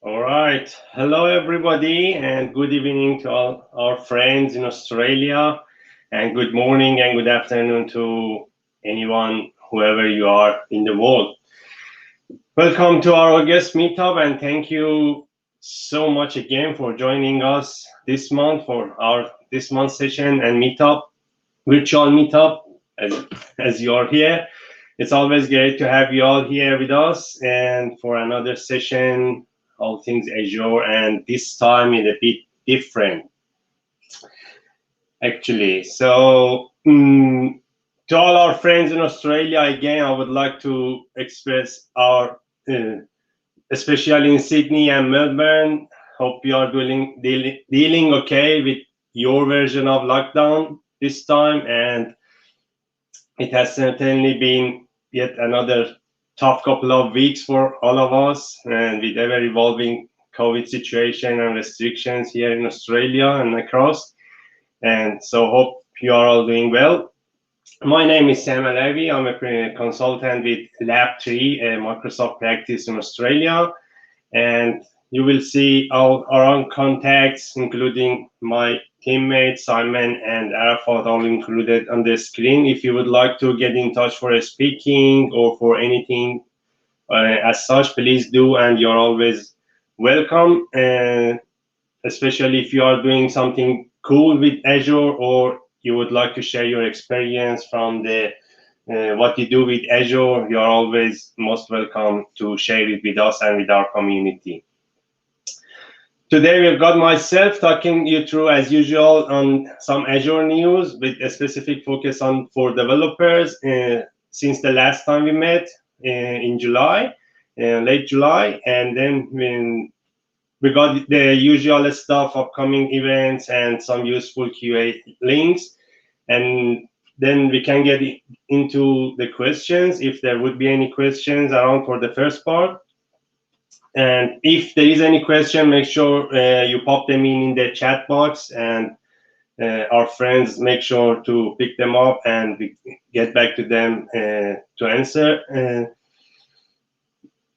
All right. Hello, everybody, and good evening to all our friends in Australia, and good morning and good afternoon to anyone, whoever you are in the world. Welcome to our August meetup, and thank you so much again for joining us this month for our this month session and meetup, virtual meetup, as you are here. It's always great to have you all here with us and for another session, all things Azure, and this time is a bit different, actually. So, to all our friends in Australia, again, I would like to express our, especially in Sydney and Melbourne, hope you are dealing okay with your version of lockdown this time, and it has certainly been yet another tough couple of weeks for all of us, and with ever evolving COVID situation and restrictions here in Australia and across. And so, hope you are all doing well. My name is Sam Alavi. I'm a consultant with Lab3, a Microsoft practice in Australia. And you will see our own contacts, including my teammates, Simon and Arafat, all included on the screen. If you would like to get in touch for a speaking or for anything as such, please do, and you're always welcome, especially if you are doing something cool with Azure or you would like to share your experience from the what you do with Azure. You're always most welcome to share it with us and with our community. Today we've got myself talking you through, as usual, on some Azure news with a specific focus on for developers since the last time we met in July, late July, and then we got the usual stuff, upcoming events, and some useful QA links, and then we can get into the questions if there would be any questions around for the first part. And if there is any question, make sure you pop them in the chat box, and our friends make sure to pick them up and we get back to them to answer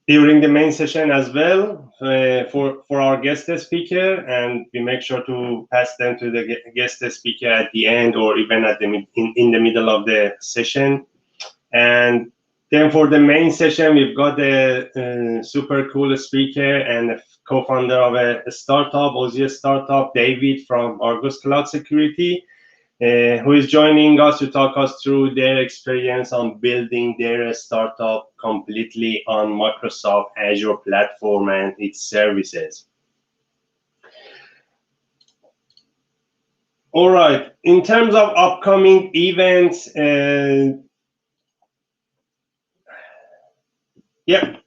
during the main session as well for our guest speaker, and we make sure to pass them to the guest speaker at the end or even at the in the middle of the session. And then for the main session, we've got a super cool speaker and a co-founder of a startup, Aussie startup, David from Argus Cloud Security, who is joining us to talk us through their experience on building their startup completely on Microsoft Azure platform and its services. All right, in terms of upcoming events,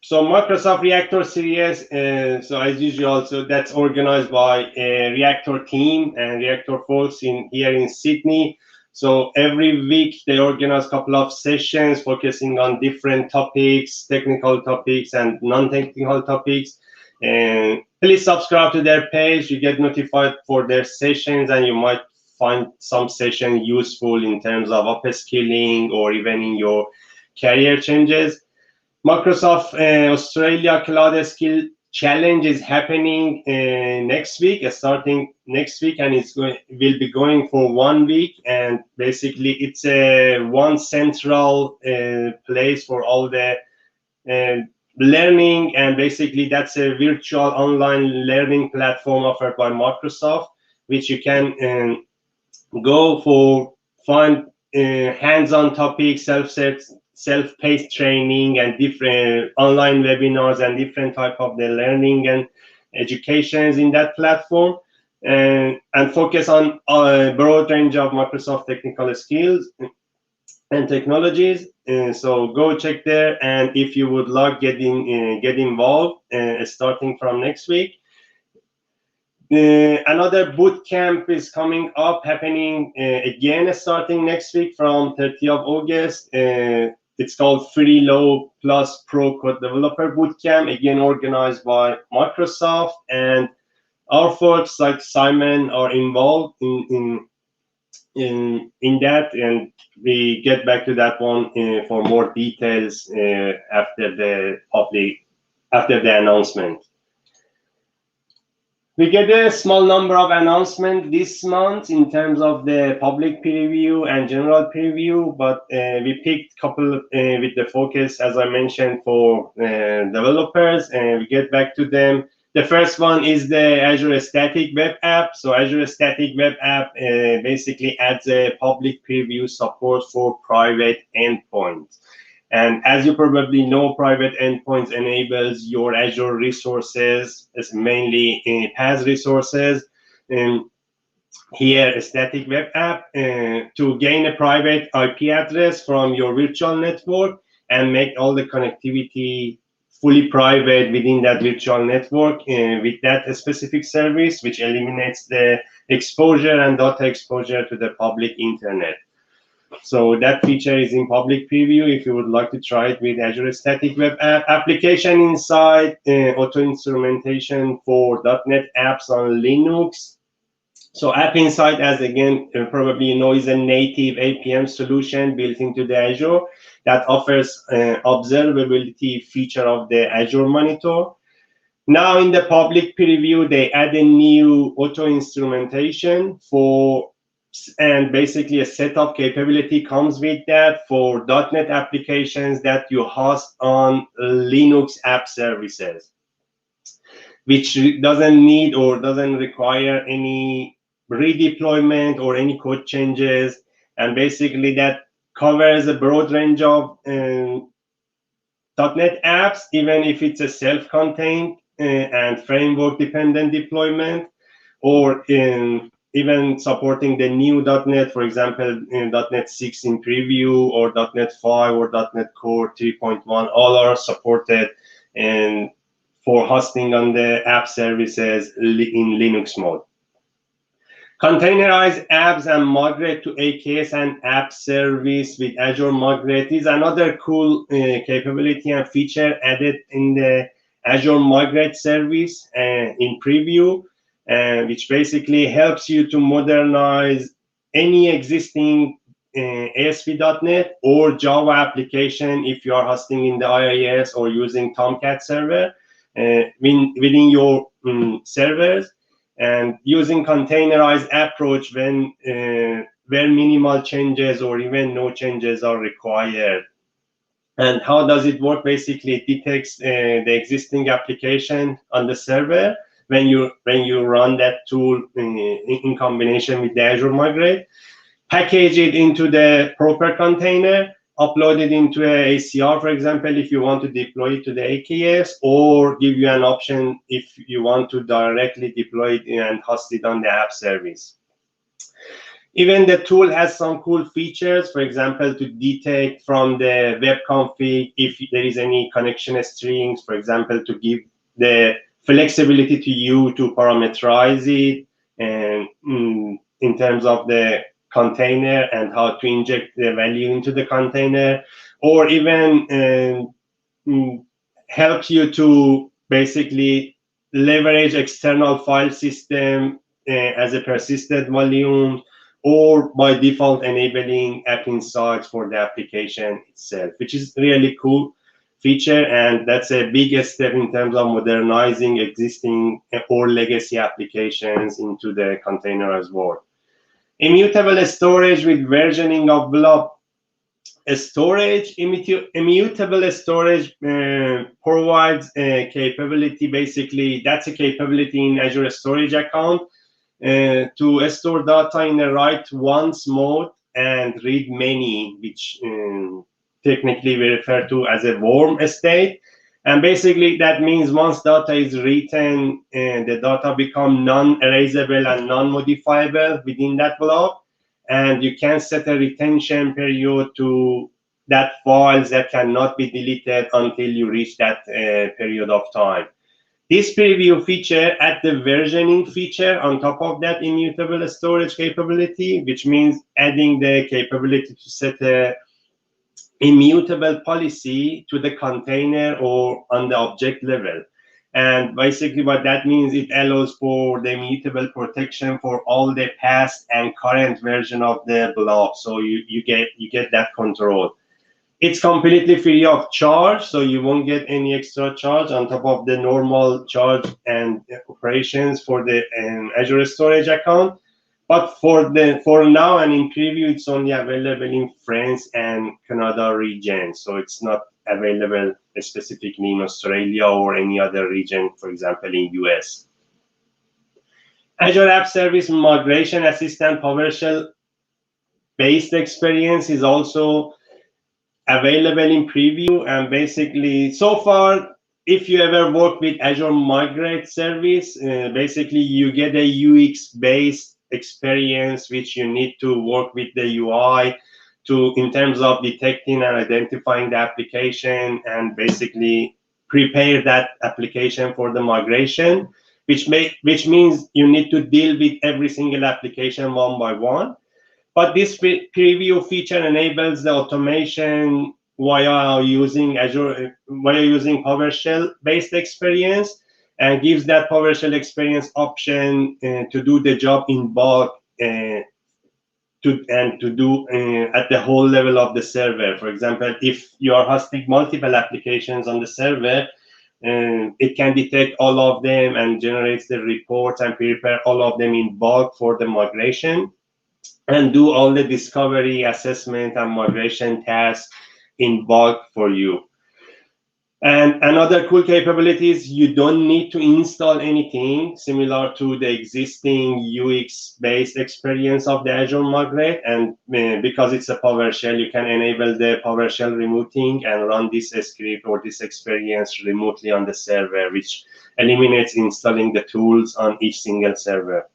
so Microsoft Reactor Series, so as usual, so that's organized by a Reactor team and Reactor folks here in Sydney. So every week they organize a couple of sessions focusing on different topics, technical topics and non-technical topics. And please subscribe to their page. You get notified for their sessions, and you might find some session useful in terms of upskilling or even in your career changes. Microsoft Australia Cloud Skill Challenge is happening next week, starting next week, and will be going for 1 week. And basically, it's a one central place for all the learning, and basically that's a virtual online learning platform offered by Microsoft, which you can go for, find hands-on topics, self-paced training and different online webinars and different type of the learning and educations in that platform, and focus on a broad range of Microsoft technical skills and technologies. So go check there, and if you would like get involved starting from next week. Another boot camp is coming up, happening again starting next week from 30th of August. It's called Free Low Plus Pro Code Developer Bootcamp, again organized by Microsoft, and our folks like Simon are involved in that, and we get back to that one for more details after the announcement. We get a small number of announcements this month in terms of the public preview and general preview, but we picked a couple with the focus, as I mentioned, for developers, and we get back to them. The first one is the Azure Static Web App. So Azure Static Web App basically adds a public preview support for private endpoints. And as you probably know, private endpoints enables your Azure resources, it's mainly PaaS resources, and here a static web app to gain a private IP address from your virtual network and make all the connectivity fully private within that virtual network with that specific service, which eliminates the exposure and data exposure to the public internet. So that feature is in public preview if you would like to try it with Azure Static Web App. Application Insight, auto instrumentation for .NET apps on Linux. So App Insight, as again, probably you know, is a native APM solution built into the Azure that offers observability feature of the Azure Monitor. Now in the public preview, they add a new auto instrumentation for, and basically a set of capability comes with that for .NET applications that you host on Linux app services, which doesn't need or doesn't require any redeployment or any code changes. And basically that covers a broad range of .NET apps, even if it's a self-contained and framework-dependent deployment, or even supporting the new .NET, for example, in .NET 6 in preview, or .NET 5 or .NET Core 3.1, all are supported and for hosting on the app services in Linux mode. Containerize apps and migrate to AKS and app service with Azure Migrate is another cool capability and feature added in the Azure Migrate service in preview, which basically helps you to modernize any existing ASP.NET or Java application if you are hosting in the IIS or using Tomcat server within your servers, and using containerized approach when where minimal changes or even no changes are required. And how does it work? Basically, it detects the existing application on the server when you run that tool in combination with the Azure Migrate, package it into the proper container, upload it into a ACR, for example, if you want to deploy it to the AKS, or give you an option if you want to directly deploy it and host it on the app service. Even the tool has some cool features, for example, to detect from the web config if there is any connection strings, for example, to give the flexibility to you to parameterize it and in terms of the container and how to inject the value into the container, or even help you to basically leverage external file system as a persistent volume, or by default enabling app insights for the application itself, which is really cool feature, and that's a big step in terms of modernizing existing or legacy applications into the containerized world. Immutable storage with versioning of blob storage. Immutable storage provides a capability, basically that's a capability in Azure Storage Account to store data in a write once mode and read many, which technically we refer to as a warm state. And basically that means once data is written, the data become non-erasable and non-modifiable within that blob, and you can set a retention period to that files that cannot be deleted until you reach that period of time. This preview feature add the versioning feature on top of that immutable storage capability, which means adding the capability to set a immutable policy to the container or on the object level. And basically what that means, it allows for the immutable protection for all the past and current version of the blob. So you get that control. It's completely free of charge, so you won't get any extra charge on top of the normal charge and operations for the Azure storage account. But for now and in preview, it's only available in France and Canada region, so it's not available specifically in Australia or any other region, for example, in US. Azure App Service Migration Assistant PowerShell based experience is also available in preview, and basically so far, if you ever work with Azure Migrate service, basically you get a UX based experience which you need to work with the UI to in terms of detecting and identifying the application and basically prepare that application for the migration, which means you need to deal with every single application one by one. But this preview feature enables the automation via using PowerShell-based experience, and gives that PowerShell experience option to do the job in bulk to do at the whole level of the server. For example, if you are hosting multiple applications on the server, it can detect all of them and generates the reports and prepare all of them in bulk for the migration, and do all the discovery, assessment, and migration tasks in bulk for you. And another cool capability is you don't need to install anything, similar to the existing UX-based experience of the Azure Migrate. And because it's a PowerShell, you can enable the PowerShell remoting and run this script or this experience remotely on the server, which eliminates installing the tools on each single server.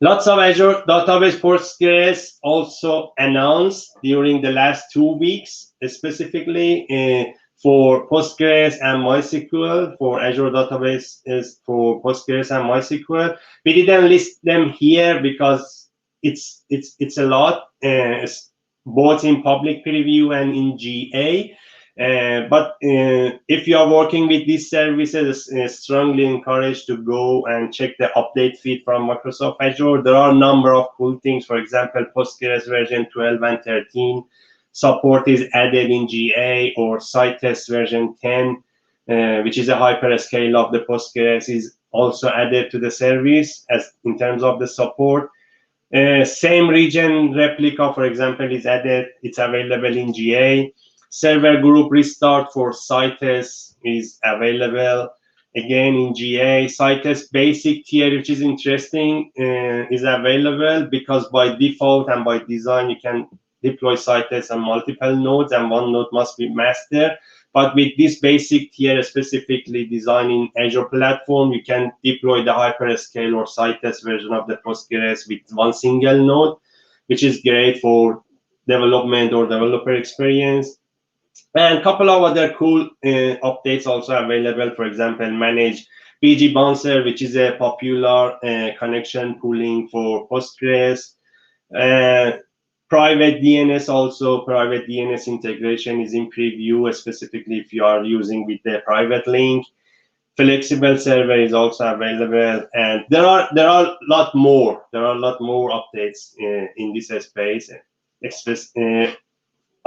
Lots of Azure Database Postgres also announced during the last 2 weeks, specifically for Postgres and MySQL. For Azure Database is for Postgres and MySQL. We didn't list them here because it's a lot, both in public preview and in GA. But if you are working with these services, strongly encouraged to go and check the update feed from Microsoft Azure. There are a number of cool things. For example, Postgres version 12 and 13 support is added in GA, or Citus version 10, which is a hyperscale of the Postgres, is also added to the service as in terms of the support. Same region replica, for example, is added. It's available in GA. Server group restart for Citus is available again in GA. Citus basic tier, which is interesting, is available because by default and by design you can deploy Citus on multiple nodes and one node must be master. But with this basic tier specifically designed in Azure platform, you can deploy the hyperscale or Citus version of the Postgres with one single node, which is great for development or developer experience. And a couple of other cool updates also available. For example, manage PG Bouncer, which is a popular connection pooling for Postgres. Private DNS also, private DNS integration is in preview, specifically if you are using with the private link. Flexible server is also available, and there are a lot more. There are a lot more updates in this space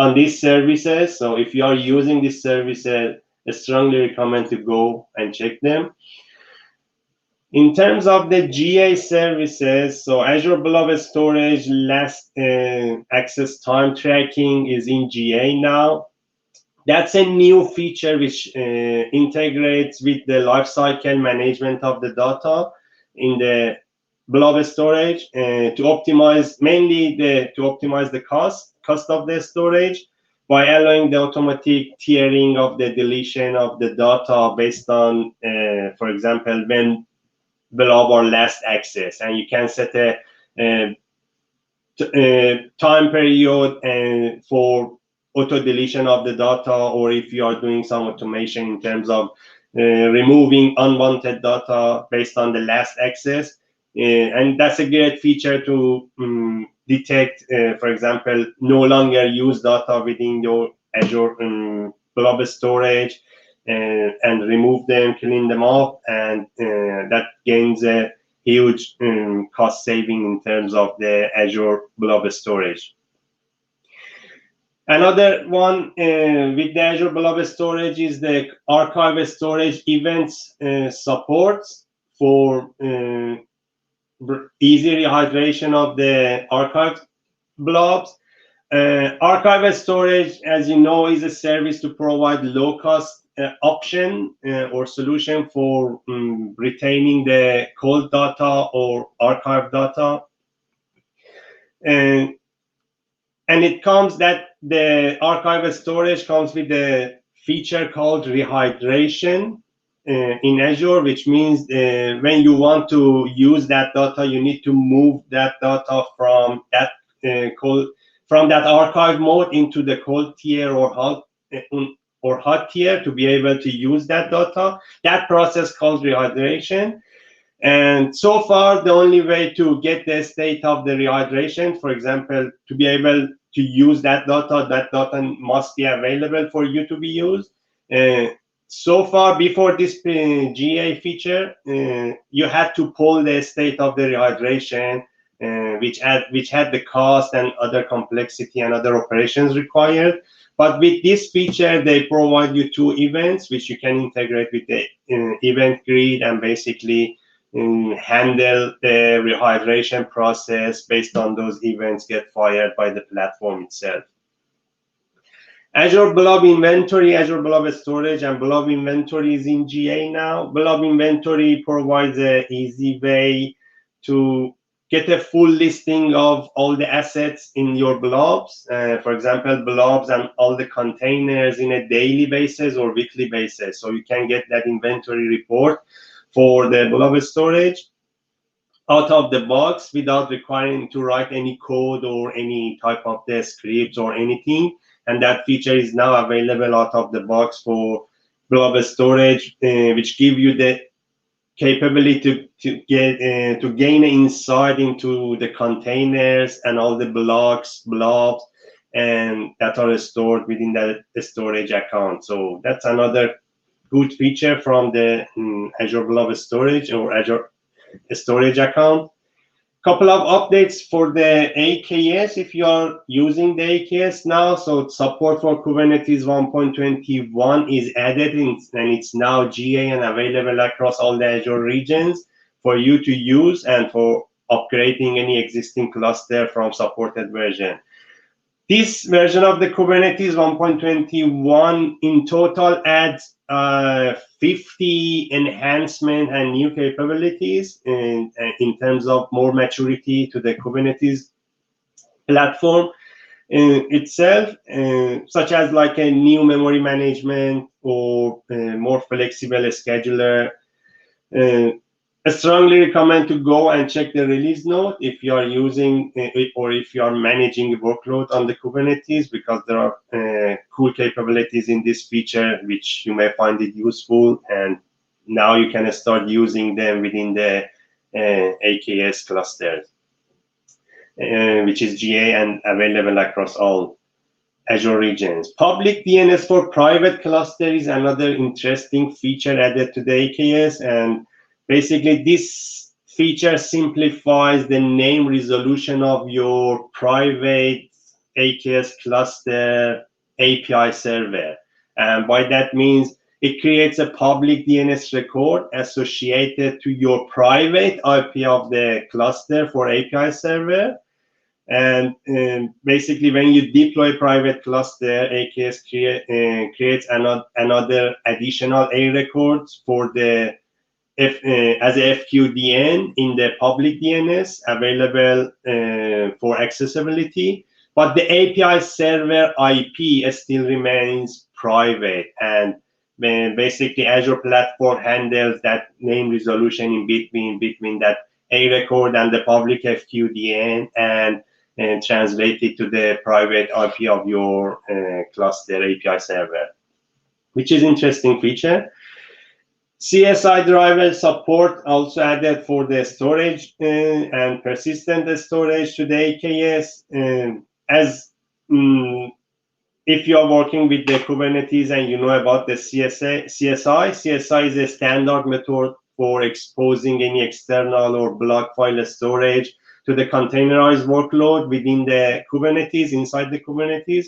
on these services. So if you are using these services, I strongly recommend to go and check them. In terms of the GA services, so Azure Blob Storage last access time tracking is in GA now. That's a new feature which integrates with the lifecycle management of the data in the Blob Storage to optimize the cost of the storage by allowing the automatic tiering of the deletion of the data based on, for example, when Blob or last access, and you can set a time period for auto deletion of the data, or if you are doing some automation in terms of removing unwanted data based on the last access. And that's a great feature to detect, for example, no longer used data within your Azure Blob Storage, and remove them, clean them up, and that gains a huge cost saving in terms of the Azure Blob Storage. Another one with the Azure Blob Storage is the archive storage events support for easy rehydration of the archive blobs. Archive storage, as you know, is a service to provide low-cost option or solution for retaining the cold data or archive data. And it comes that the archive storage comes with a feature called rehydration in Azure, which means when you want to use that data, you need to move that data from that cold, from that archive mode into the cold tier or hot tier to be able to use that data. That process called rehydration. And so far, the only way to get the state of the rehydration, for example, to be able to use that data must be available for you to be used. So far, before this GA feature, you had to pull the state of the rehydration, which had the cost and other complexity and other operations required. But with this feature, they provide you two events, which you can integrate with the event grid and basically handle the rehydration process based on those events get fired by the platform itself. Azure Blob Inventory, Azure Blob Storage, and Blob Inventory is in GA now. Blob Inventory provides an easy way to get a full listing of all the assets in your blobs. For example, blobs and all the containers in a daily basis or weekly basis. So you can get that inventory report for the blob storage out of the box without requiring to write any code or any type of the scripts or anything. And that feature is now available out of the box for blob storage, which give you the capability to gain insight into the containers and all the blobs, and that are stored within that storage account. So that's another good feature from the Azure Blob Storage or Azure Storage account. Couple of updates for the AKS if you are using the AKS now. So support for Kubernetes 1.21 is added and it's now GA and available across all the Azure regions for you to use and for upgrading any existing cluster from supported version. This version of the Kubernetes 1.21 in total adds 50 enhancement and new capabilities in terms of more maturity to the Kubernetes platform itself, such as like a new memory management or more flexible scheduler. I strongly recommend to go and check the release note if you are using or if you are managing a workload on the Kubernetes, because there are cool capabilities in this feature which you may find it useful, and now you can start using them within the AKS clusters, which is GA and available across all Azure regions. Public DNS for private cluster is another interesting feature added to the AKS, and basically, this feature simplifies the name resolution of your private AKS cluster API server. And by that means, it creates a public DNS record associated to your private IP of the cluster for API server. And basically, when you deploy private cluster, AKS creates another additional A records for the as a FQDN in the public DNS available for accessibility, but the API server IP still remains private, and basically Azure platform handles that name resolution in between that A record and the public FQDN and translate it to the private IP of your cluster API server, which is interesting feature. CSI driver support also added for the storage and persistent storage to the AKS. If you are working with the Kubernetes and you know about the CSI is a standard method for exposing any external or block file storage to the containerized workload within the Kubernetes, inside the Kubernetes.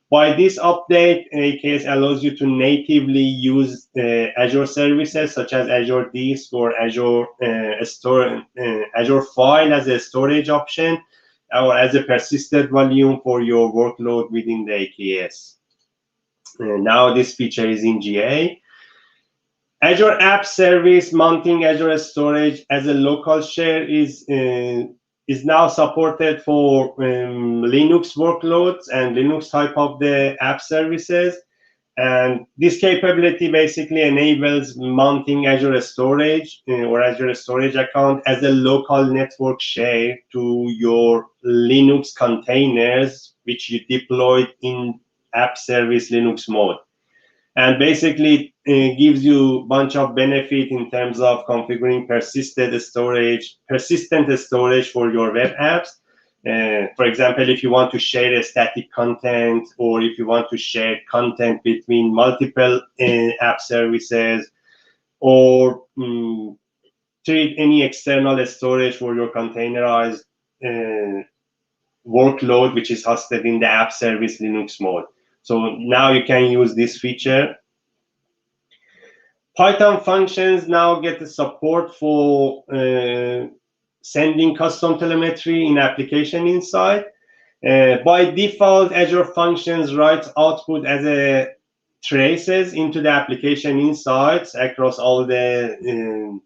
By this update, AKS allows you to natively use Azure services such as Azure Disk or Azure Azure File as a storage option, or as a persistent volume for your workload within the AKS. Now this feature is in GA. Azure App Service mounting Azure storage as a local share is now supported for Linux workloads and Linux type of the app services. And this capability basically enables mounting Azure storage or Azure storage account as a local network share to your Linux containers, which you deployed in app service Linux mode. And basically gives you a bunch of benefit in terms of configuring persistent storage for your web apps. For example, if you want to share a static content, or if you want to share content between multiple app services, or treat any external storage for your containerized workload, which is hosted in the app service Linux mode. So now you can use this feature. Python functions now get the support for sending custom telemetry in application inside. By default, Azure Functions writes output as a traces into the application insights across all the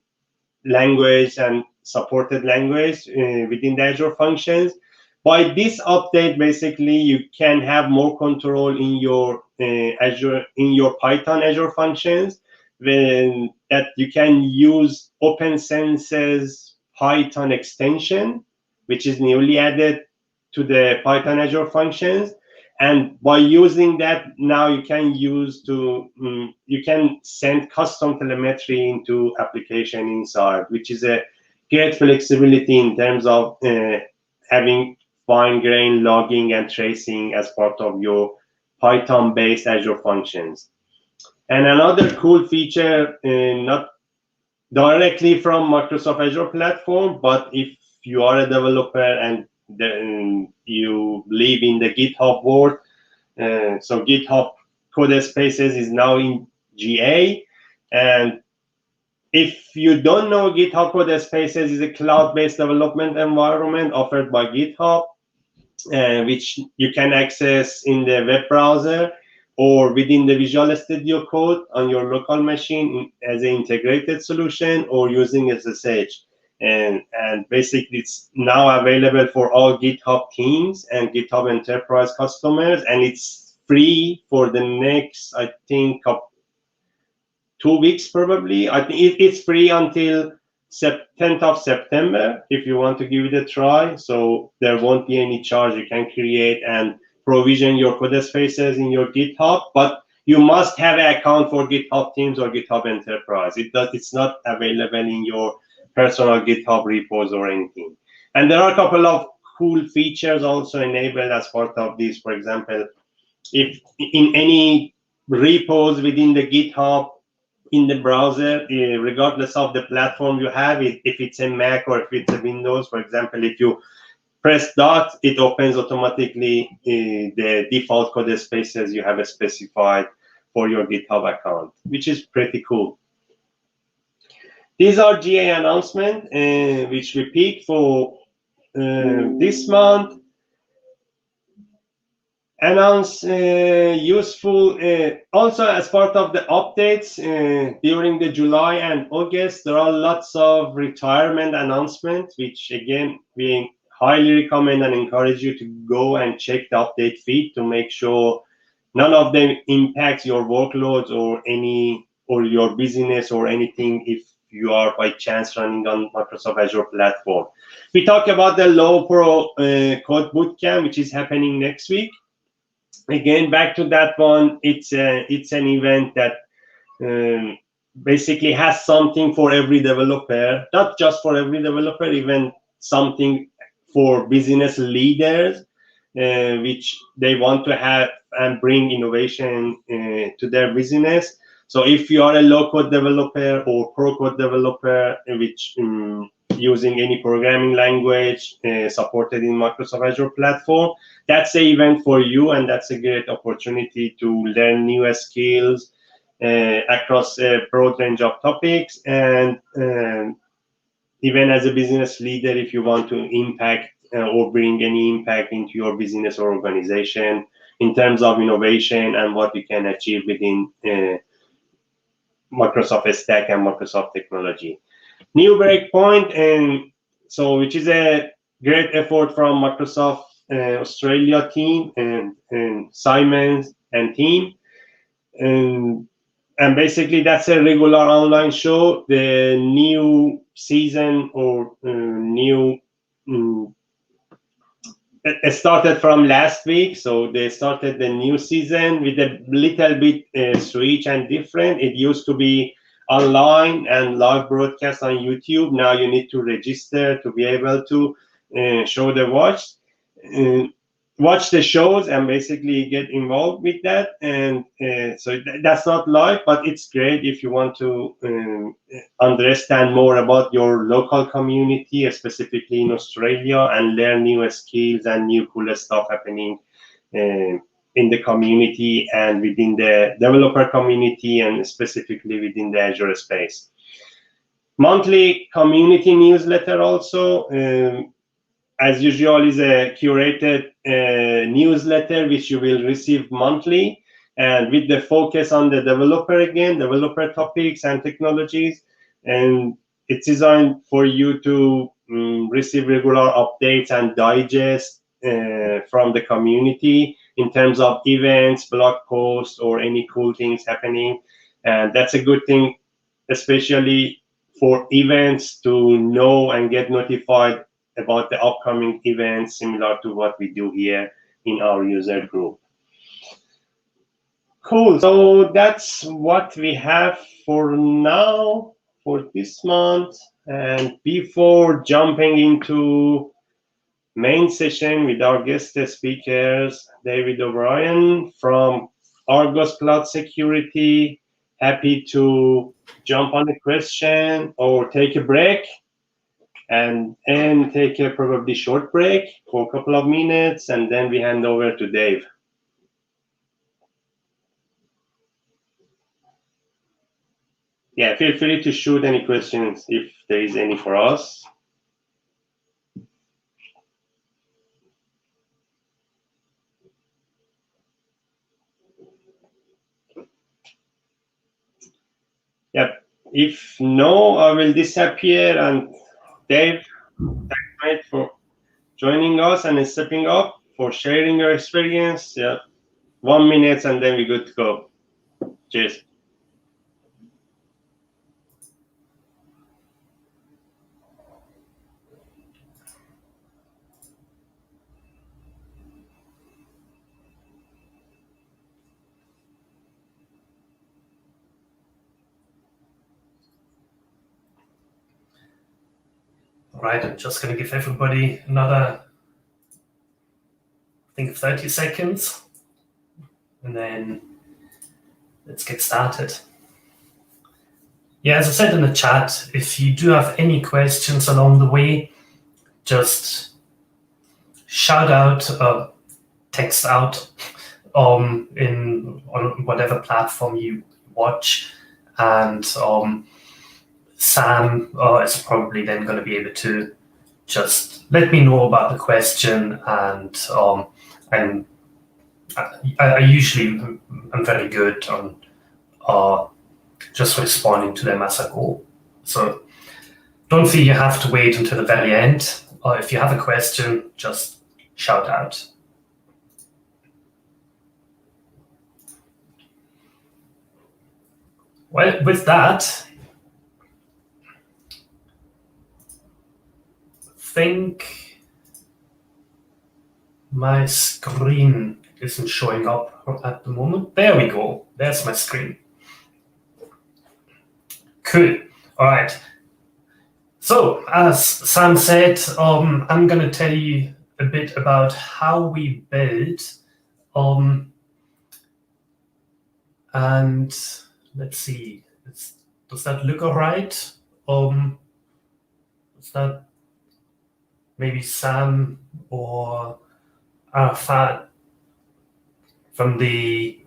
language and supported language within the Azure Functions. By this update, basically, you can have more control in your Python Azure Functions, when that you can use OpenSense's Python extension, which is newly added to the Python Azure Functions. And by using that, now you can you can send custom telemetry into application inside, which is a great flexibility in terms of having fine-grained logging and tracing as part of your Python-based Azure Functions. And another cool feature, not directly from Microsoft Azure platform, but if you are a developer and you live in the GitHub world, so GitHub Codespaces is now in GA. And if you don't know, GitHub Codespaces is a cloud-based development environment offered by GitHub, which you can access in the web browser or within the Visual Studio Code on your local machine as an integrated solution, or using SSH. And basically, it's now available for all GitHub teams and GitHub Enterprise customers, and it's free for the next, I think, 2 weeks probably. I think it's free until 10th of September if you want to give it a try. So there won't be any charge. You can create and provision your Codespaces in your GitHub, but you must have an account for GitHub Teams or GitHub Enterprise. It's not available in your personal GitHub repos or anything. And there are a couple of cool features also enabled as part of this. For example, if in any repos within the GitHub in the browser, regardless of the platform you have, if it's a Mac or if it's a Windows, for example, if you press dot, it opens automatically the default Codespaces you have specified for your GitHub account, which is pretty cool. These are GA announcements which we picked for this month. Announce useful also as part of the updates during the July and August. There are lots of retirement announcements, which again we highly recommend and encourage you to go and check the update feed to make sure none of them impacts your workloads or your business or anything if you are by chance running on Microsoft Azure platform. We talk about the Low Pro Code Bootcamp, which is happening next week. Again, back to that one, it's an event that basically has something for every developer, not just for every developer, even something for business leaders, which they want to have and bring innovation to their business. So if you are a low-code developer or pro-code developer, which using any programming language supported in Microsoft Azure platform. That's the event for you, and that's a great opportunity to learn new skills across a broad range of topics. And even as a business leader, if you want to impact or bring any impact into your business or organization in terms of innovation and what you can achieve within Microsoft stack and Microsoft technology. New breakpoint, and so which is a great effort from Microsoft Australia team and Simon and team. And basically that's a regular online show. The new season or it started from last week, so they started the new season with a little bit switch and different. It used to be online and live broadcast on YouTube. Now you need to register to be able to show the watch the shows and basically get involved with that. And so that's not live, but it's great if you want to understand more about your local community, specifically in Australia, and learn new skills and new cool stuff happening in the community and within the developer community, and specifically within the Azure space. Monthly community newsletter also, as usual, is a curated newsletter which you will receive monthly, and with the focus on the developer topics and technologies. And it's designed for you to receive regular updates and digest from the community in terms of events, blog posts, or any cool things happening. And that's a good thing, especially for events, to know and get notified about the upcoming events, similar to what we do here in our user group. Cool. So that's what we have for now for this month. And before jumping into main session with our guest speakers, David O'Brien from Argos Cloud Security, happy to jump on a question or take a break and take a probably short break for a couple of minutes, and then we hand over to Dave. Yeah, feel free to shoot any questions if there is any for us. Yep. If no, I will disappear. And Dave, thanks for joining us and stepping up, for sharing your experience. Yeah, 1 minute and then we're good to go. Cheers. All right, I'm just going to give everybody another, I think, 30 seconds, and then let's get started. Yeah, as I said in the chat, if you do have any questions along the way, just shout out, text out on whatever platform you watch, and Sam is probably then going to be able to just let me know about the question, and I usually am very good on just responding to them as I go. So don't feel you have to wait until the very end. Or if you have a question, just shout out. Well, with that, I think my screen isn't showing up at the moment. There we go. There's my screen. Cool. All right. So, as Sam said, I'm going to tell you a bit about how we build, and let's see, does that look all right? Let's Is that maybe Sam or Arafat from the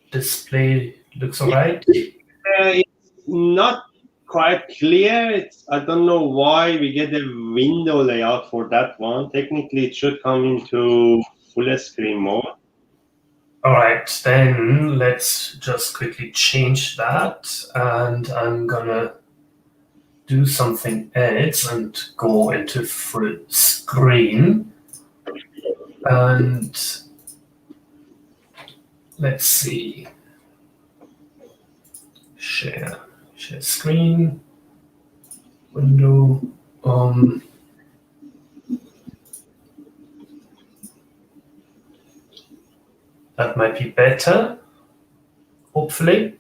display? Looks all right. It's not quite clear. I don't know why we get a window layout for that one. Technically, it should come into full screen mode. All right, then let's just quickly change that, and I'm gonna do something else and go into full screen. And let's see. Share screen, window. That might be better, hopefully.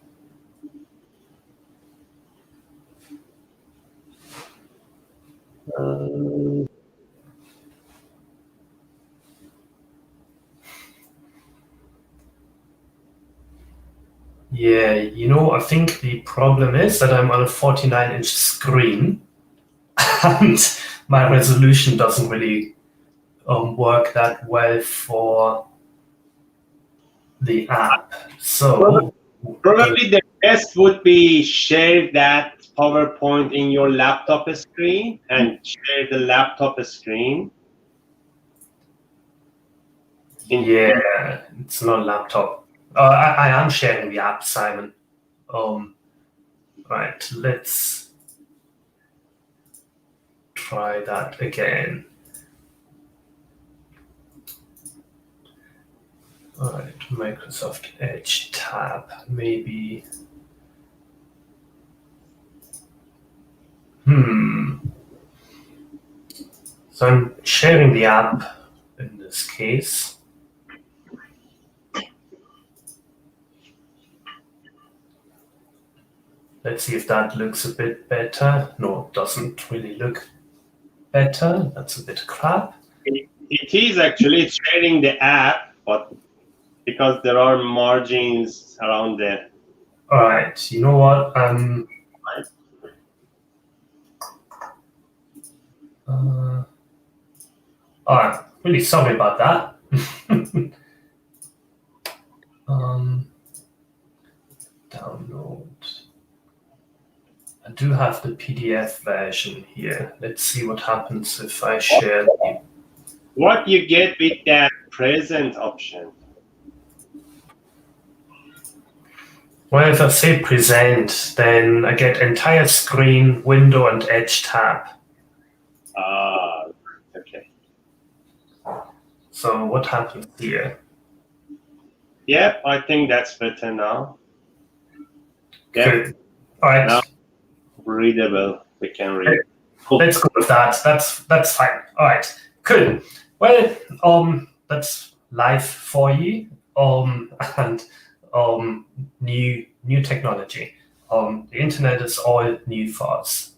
Yeah, I think the problem is that I'm on a 49-inch screen and my resolution doesn't really work that well for the app. So probably the best would be share that PowerPoint in your laptop screen and share the laptop screen. Yeah, it's not a laptop. I am sharing the app, Simon. Right, let's try that again. All right, Microsoft Edge tab, maybe. So I'm sharing the app in this case. Let's see if that looks a bit better. No, it doesn't really look better. That's a bit crap. It is actually sharing the app, but because there are margins around there. All right, you know what? I'm really sorry about that. Download. I do have the PDF version here. Let's see what happens if I share the... What you get with that present option? Well, if I say present, then I get entire screen, window, and Edge tab. Okay. So what happens here? Yep, I think that's better now. Good. All right. Now, readable. We can read. Cool. Let's go with that. That's fine. All right. Cool. Well, that's live for you. And new technology. The internet is all new for us.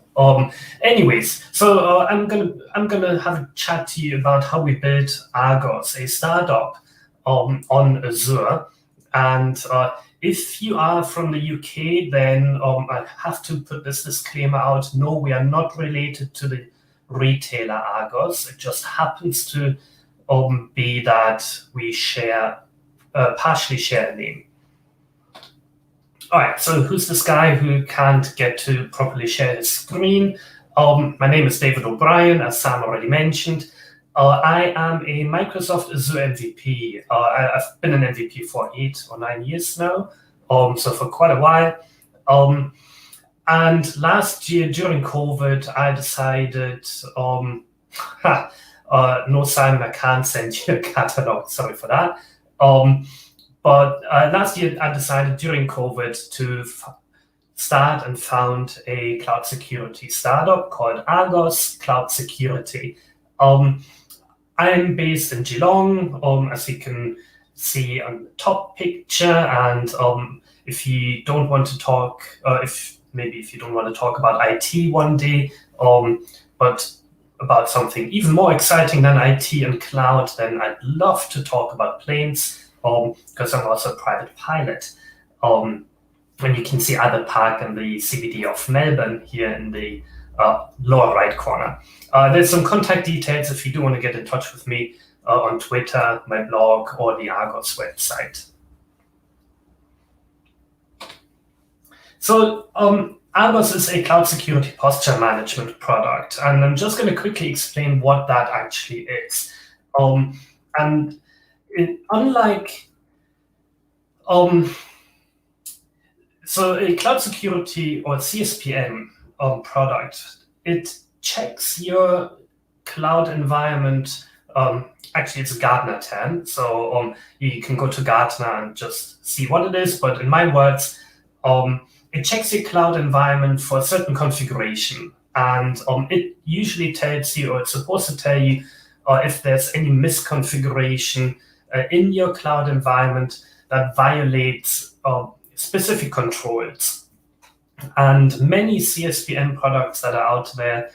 Anyways, so I'm gonna have a chat to you about how we built Argos, a startup on Azure. And if you are from the UK, then I have to put this disclaimer out. No, we are not related to the retailer Argos. It just happens to be that we partially share a name. All right, so who's this guy who can't get to properly share his screen? My name is David O'Brien, as Sam already mentioned. I am a Microsoft Azure MVP. I've been an MVP for 8 or 9 years now, so for quite a while. And last year during COVID, I decided, no, Simon, I can't send you a catalog, sorry for that. But last year, I decided during COVID to start and found a cloud security startup called Argos Cloud Security. I'm based in Geelong, as you can see on the top picture. And if you don't want to talk, if you don't want to talk about IT one day, but about something even more exciting than IT and cloud, then I'd love to talk about planes. Because I'm also a private pilot. And you can see I park in the CBD of Melbourne here in the lower right corner. There's some contact details if you do want to get in touch with me on Twitter, my blog, or the Argos website. So Argos is a cloud security posture management product, and I'm just going to quickly explain what that actually is. Unlike so a cloud security or CSPM product, it checks your cloud environment. Actually, it's a Gartner term, so you can go to Gartner and just see what it is. But in my words, it checks your cloud environment for a certain configuration, and it usually tells you, or it's supposed to tell you, if there's any misconfiguration in your cloud environment that violates specific controls. And many CSPM products that are out there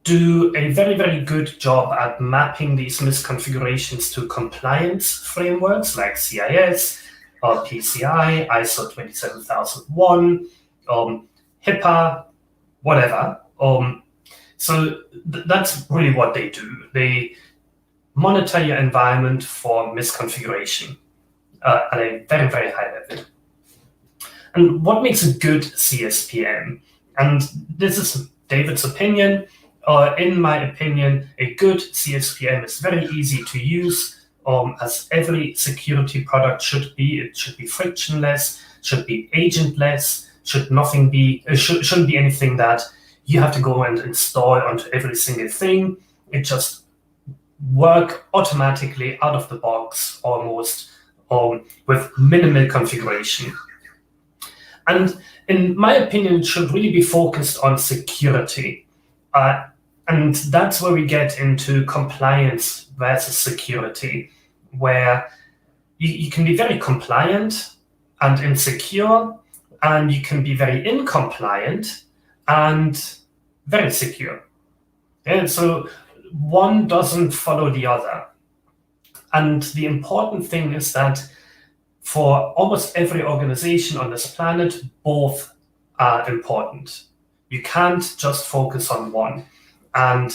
do a very, very good job at mapping these misconfigurations to compliance frameworks like CIS, PCI, ISO 27001, HIPAA, whatever. So that's really what they do. They monitor your environment for misconfiguration at a very, very high level. And what makes a good CSPM? And this is David's opinion. In my opinion, a good CSPM is very easy to use, as every security product should be. It should be frictionless, should be agentless, shouldn't be anything that you have to go and install onto every single thing. It just work automatically out of the box almost, with minimal configuration. And in my opinion, it should really be focused on security. And that's where we get into compliance versus security, where you can be very compliant and insecure, and you can be very incompliant and very secure. And so one doesn't follow the other. And the important thing is that for almost every organization on this planet, both are important. You can't just focus on one. And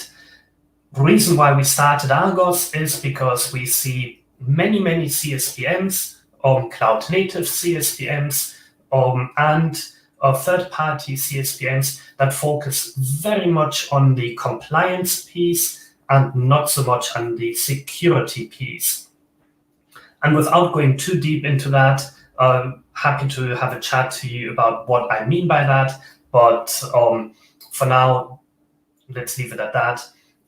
the reason why we started Argos is because we see many, many CSPMs, cloud native CSPMs, and third-party CSPMs that focus very much on the compliance piece and not so much on the security piece. And without going too deep into that, happy to have a chat to you about what I mean by that. But for now, let's leave it at that.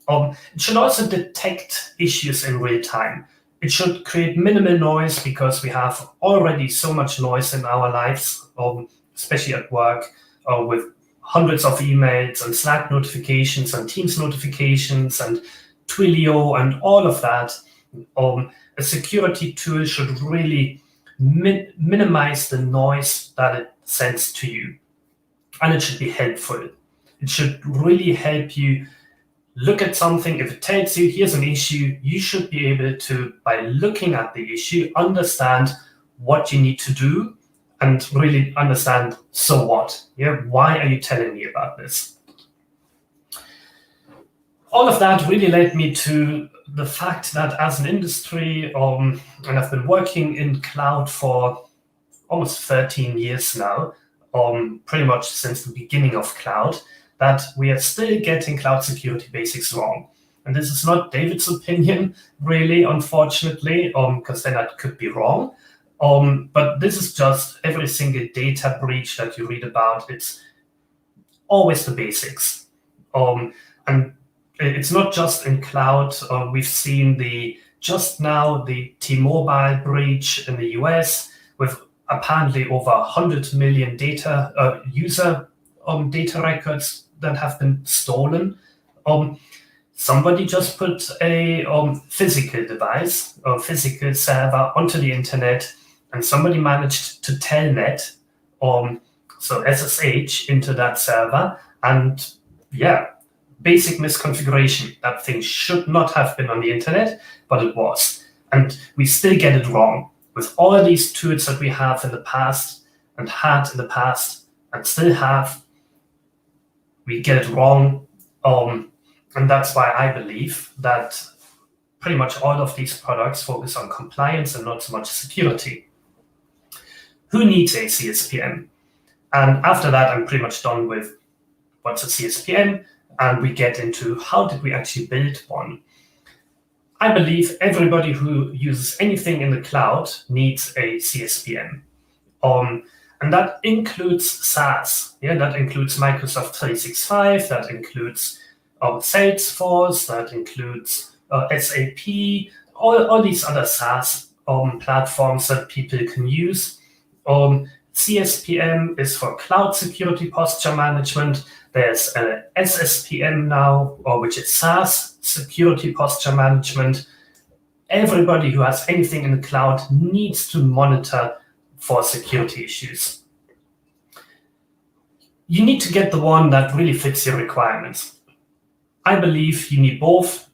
It should also detect issues in real time. It should create minimal noise because we have already so much noise in our lives, especially at work, with hundreds of emails and Slack notifications and Teams notifications and Twilio and all of that. A security tool should really minimize the noise that it sends to you. And it should be helpful. It should really help you look at something. If it tells you here's an issue, you should be able to, by looking at the issue, understand what you need to do and really understand, so what? Yeah, why are you telling me about this? All of that really led me to the fact that as an industry, and I've been working in cloud for almost 13 years now, pretty much since the beginning of cloud, that we are still getting cloud security basics wrong. And this is not David's opinion, really, unfortunately, because then that could be wrong. But this is just every single data breach that you read about. It's always the basics. And it's not just in cloud. We've seen just now the T-Mobile breach in the US with apparently over 100 million user data records that have been stolen. Somebody just put a physical device or physical server onto the internet, and somebody managed to telnet, so SSH, into that server, and yeah, basic misconfiguration. That thing should not have been on the internet, but it was. And we still get it wrong. With all these tools that we have in the past and had in the past and still have, we get it wrong. And that's why I believe that pretty much all of these products focus on compliance and not so much security. Who needs a CSPM? And after that, I'm pretty much done with what's a CSPM, and we get into how did we actually build one. I believe everybody who uses anything in the cloud needs a CSPM. And that includes SaaS. Yeah, that includes Microsoft 365, that includes Salesforce, that includes SAP, all these other SaaS platforms that people can use. CSPM is for cloud security posture management. There's a SSPM now, which is SaaS security posture management. Everybody who has anything in the cloud needs to monitor for security issues. You need to get the one that really fits your requirements. I believe you need both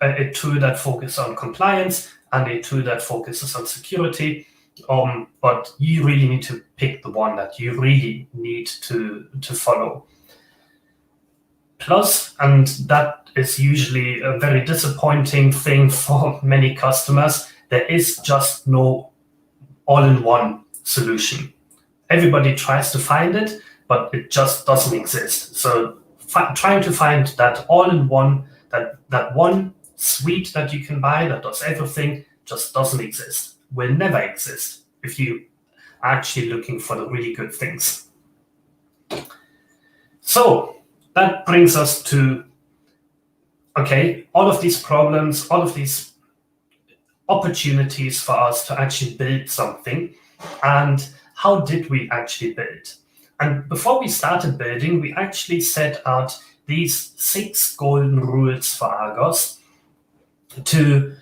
a tool that focuses on compliance and a tool that focuses on security. But you really need to pick the one that you really need to follow. Plus, and that is usually a very disappointing thing for many customers, there is just no all-in-one solution. Everybody tries to find it, but it just doesn't exist. So trying to find that all-in-one, that one suite that you can buy that does everything, just doesn't exist. Will never exist if you are actually looking for the really good things. So that brings us to, okay, all of these problems, all of these opportunities for us to actually build something, and how did we actually build? And before we started building, we actually set out these 6 golden rules for Argos to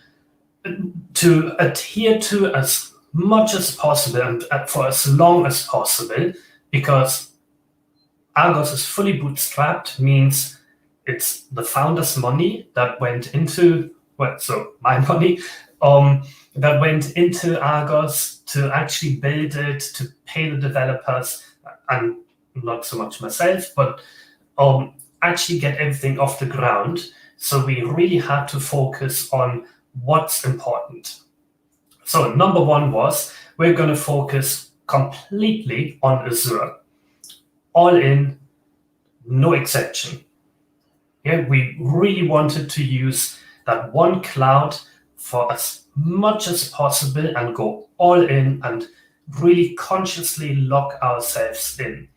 adhere to as much as possible and for as long as possible, because Argos is fully bootstrapped, means it's the founder's money that went into, so my money, that went into Argos to actually build it, to pay the developers, and not so much myself, but actually get everything off the ground. So we really had to focus on what's important. So number 1 was, we're going to focus completely on Azure. All in, no exception. Yeah, we really wanted to use that one cloud for as much as possible and go all in and really consciously lock ourselves in.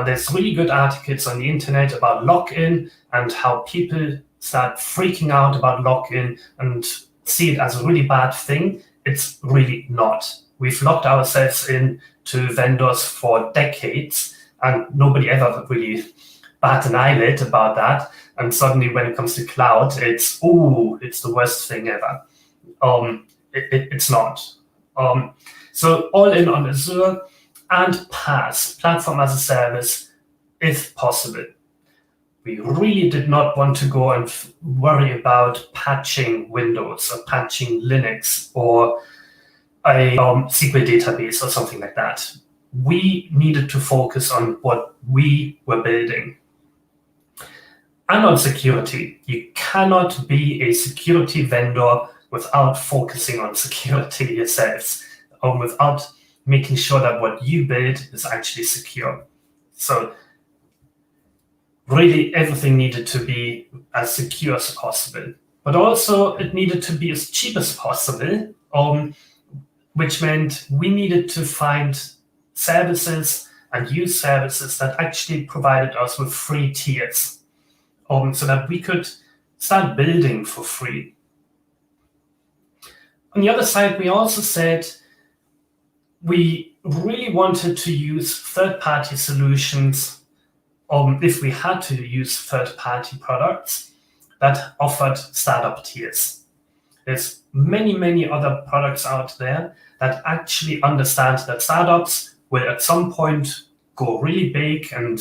There's really good articles on the internet about lock-in and how people start freaking out about lock-in and see it as a really bad thing. It's really not. We've locked ourselves in to vendors for decades, and nobody ever really bat an eyelid about that. And suddenly when it comes to cloud, it's the worst thing ever. It's not. So all in on Azure and PaaS, platform as a service, if possible. We really did not want to go and worry about patching Windows or patching Linux or a SQL database or something like that. We needed to focus on what we were building. And on security, you cannot be a security vendor without focusing on security yourselves, or without making sure that what you build is actually secure. So really everything needed to be as secure as possible, but also it needed to be as cheap as possible, which meant we needed to find services and use services that actually provided us with free tiers, so that we could start building for free. On the other side, we also said we really wanted to use third-party solutions, if we had to use third-party products that offered startup tiers. There's many, many other products out there that actually understand that startups will at some point go really big and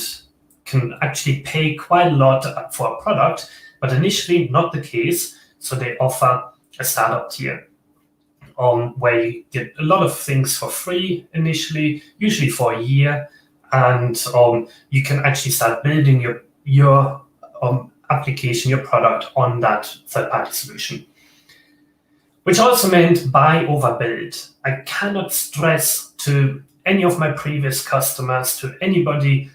can actually pay quite a lot for a product, but initially not the case. So they offer a startup tier, where you get a lot of things for free initially, usually for a year, and you can actually start building your application, your product on that third-party solution. Which also meant buy over build. I cannot stress to any of my previous customers, to anybody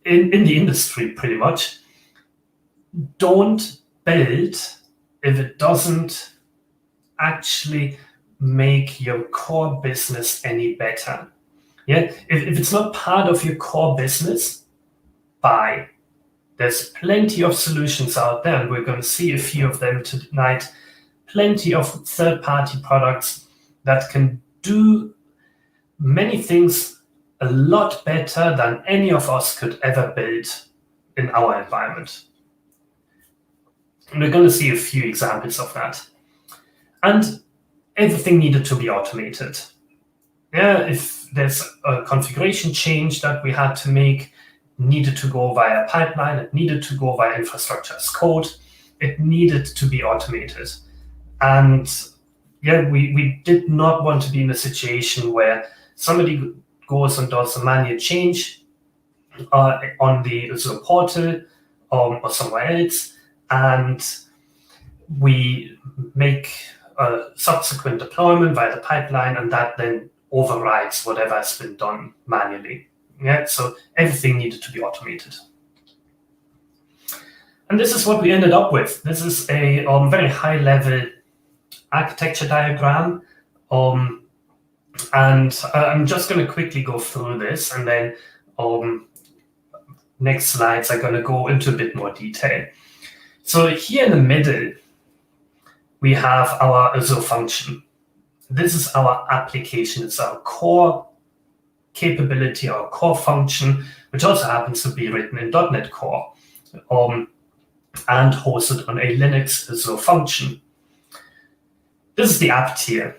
in the industry pretty much, don't build if it doesn't actually make your core business any better. Yeah, if it's not part of your core business, buy. There's plenty of solutions out there, and we're going to see a few of them tonight. Plenty of third-party products that can do many things a lot better than any of us could ever build in our environment. And we're going to see a few examples of that. And everything needed to be automated. Yeah, if there's a configuration change that we had to make, needed to go via pipeline, it needed to go via infrastructure as code, it needed to be automated. And yeah, we did not want to be in a situation where somebody goes and does a manual change on the Azure portal or somewhere else, and we make a subsequent deployment via the pipeline, and that then overrides whatever has been done manually. Yeah, so everything needed to be automated. And this is what we ended up with. This is a very high-level architecture diagram. And I'm just going to quickly go through this, and then next slides are going to go into a bit more detail. So here in the middle, we have our Azure function. This is our application. It's our core capability, our core function, which also happens to be written in .NET Core and hosted on a Linux Azure function. This is the app tier.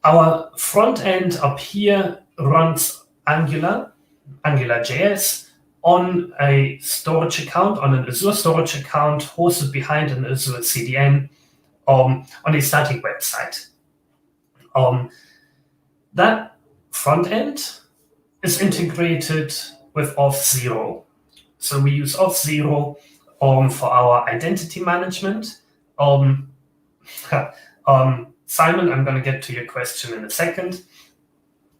Our front end up here runs Angular.js on a storage account, on an Azure storage account hosted behind an Azure CDN on a static website. That front end is integrated with Auth0. So we use Auth0 for our identity management. Simon, I'm going to get to your question in a second.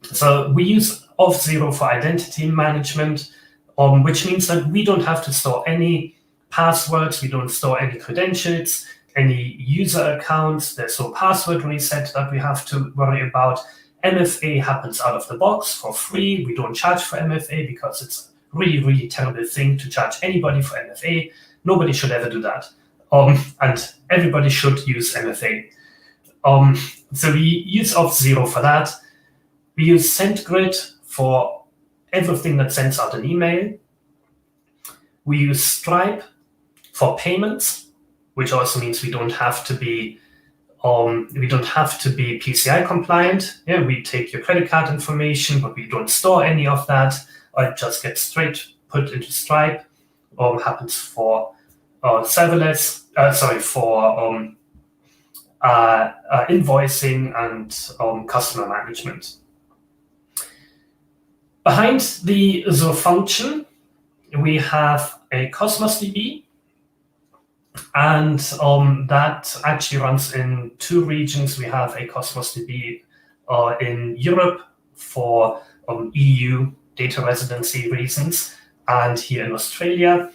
So we use Auth0 for identity management, which means that we don't have to store any passwords, we don't store any credentials, any user accounts. There's no password reset that we have to worry about. MFA happens out of the box for free. We don't charge for MFA because it's a really, really terrible thing to charge anybody for MFA. Nobody should ever do that. And everybody should use MFA. So we use Auth0 for that. We use SendGrid for everything that sends out an email. We use Stripe for payments, which also means we don't have to be PCI compliant. Yeah, we take your credit card information, but we don't store any of that. Or it just gets straight put into Stripe. Happens for serverless. For invoicing and customer management. Behind the Azure function, we have a Cosmos DB, and that actually runs in two regions. We have a Cosmos DB in Europe for EU data residency reasons, and here in Australia.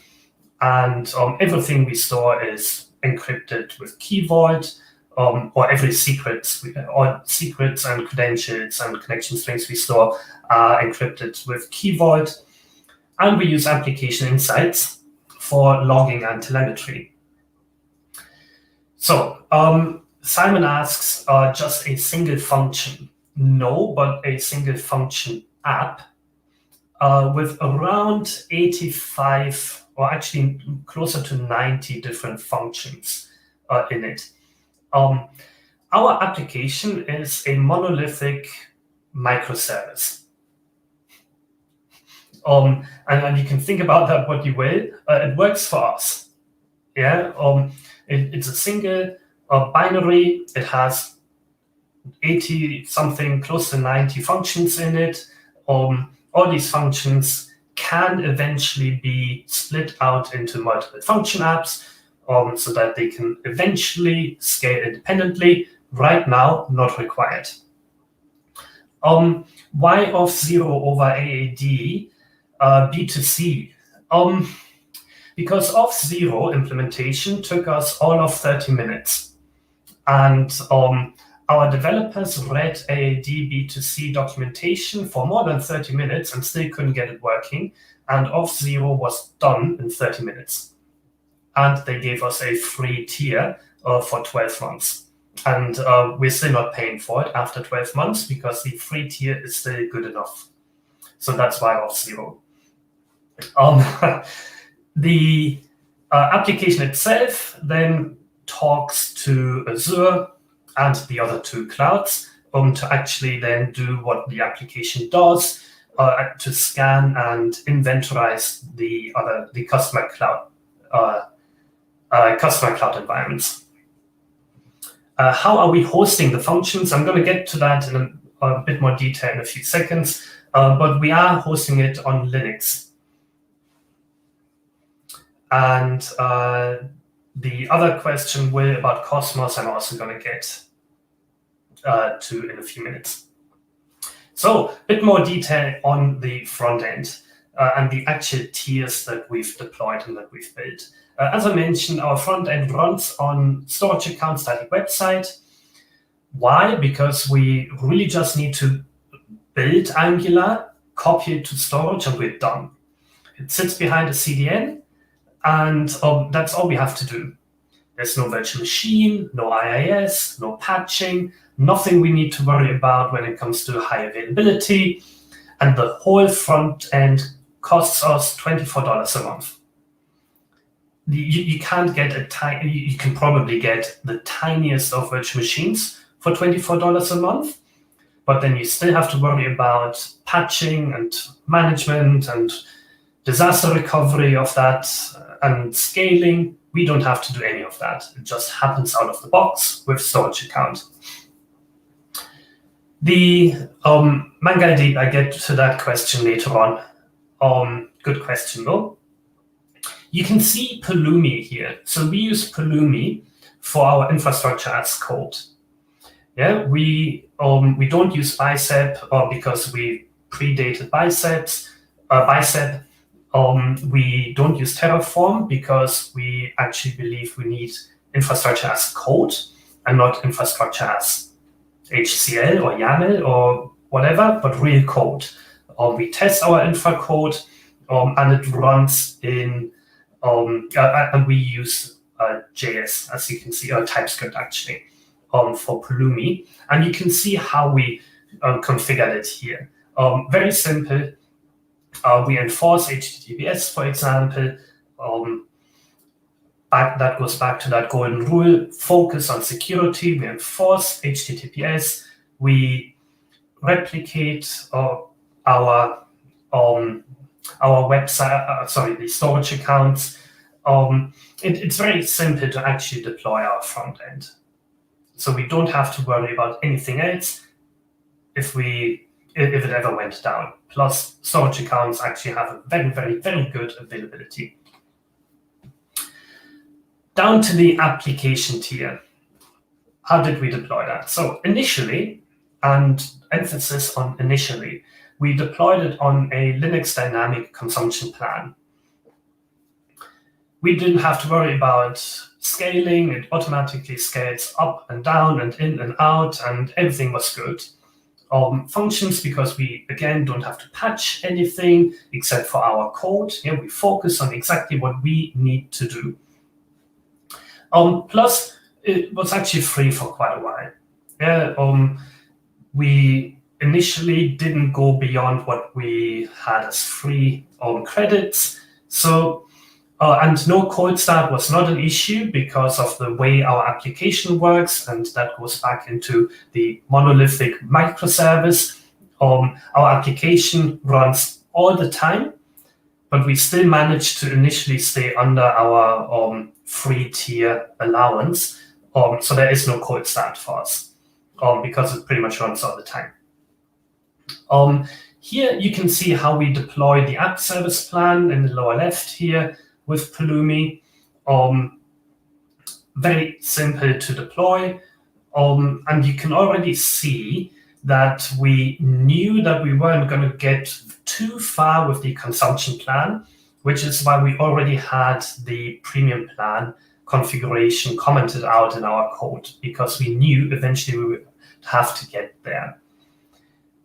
And everything we store is encrypted with Key Vault, or every secrets and credentials and connection strings we store are encrypted with Key Vault. And we use application insights for logging and telemetry. So Simon asks, just a single function? No, but a single function app with around 85, or actually closer to 90 different functions in it. Our application is a monolithic microservice. And you can think about that what you will. It works for us. Yeah, it's a single binary. It has 80 something, close to 90 functions in it. all these functions can eventually be split out into multiple function apps, so that they can eventually scale independently. Right now, not required. Why Auth0 over AAD B2C? Because Auth0 implementation took us all of 30 minutes. And our developers read AAD B2C documentation for more than 30 minutes and still couldn't get it working. And Auth0 was done in 30 minutes. And they gave us a free tier for 12 months. And we're still not paying for it after 12 months because the free tier is still good enough. So that's why Auth0. The application itself then talks to Azure and the other two clouds to actually then do what the application does, to scan and inventorize the customer cloud environments. How are we hosting the functions? I'm going to get to that in a bit more detail in a few seconds, but we are hosting it on Linux. And the other question, Will, about Cosmos, I'm also going to get to in a few minutes. So a bit more detail on the front end and the actual tiers that we've deployed and that we've built. As I mentioned, our front end runs on storage account static website. Why? Because we really just need to build Angular, copy it to storage, and we're done. It sits behind a CDN, and that's all we have to do. There's no virtual machine, no IIS, no patching, nothing we need to worry about when it comes to high availability. And the whole front end costs us $24 a month. You can't get you can probably get the tiniest of virtual machines for $24 a month, but then you still have to worry about patching and management and disaster recovery of that and scaling. We don't have to do any of that. It just happens out of the box with storage account. The Mangaldeep, I get to that question later on. Good question though. You can see Pulumi here. So we use Pulumi for our infrastructure as code. Yeah, we don't use Bicep because we predated Bicep. We don't use Terraform because we actually believe we need infrastructure as code and not infrastructure as HCL or YAML or whatever, but real code. We test our infra code and it runs in, and we use JS, as you can see, or TypeScript actually, for Pulumi. And you can see how we configured it here. Very simple. We enforce HTTPS, for example. That goes back to that golden rule. Focus on security. We enforce HTTPS. We replicate our website. The storage accounts. It's very simple to actually deploy our front end. So we don't have to worry about anything else if it ever went down. Plus, storage accounts actually have a very, very, very good availability. Down to the application tier. How did we deploy that? So initially, and emphasis on initially, we deployed it on a Linux dynamic consumption plan. We didn't have to worry about scaling. It automatically scales up and down and in and out, and everything was good. Functions, because we, again, don't have to patch anything except for our code. Yeah, we focus on exactly what we need to do. Plus, it was actually free for quite a while. Yeah, we initially didn't go beyond what we had as free credits. So, and no cold start was not an issue because of the way our application works, and that goes back into the monolithic microservice. Our application runs all the time, but we still managed to initially stay under our free tier allowance. So there is no cold start for us because it pretty much runs all the time. Here you can see how we deploy the app service plan in the lower left here with Pulumi. Very simple to deploy. And you can already see that we knew that we weren't going to get too far with the consumption plan, which is why we already had the premium plan configuration commented out in our code, because we knew eventually we would have to get there.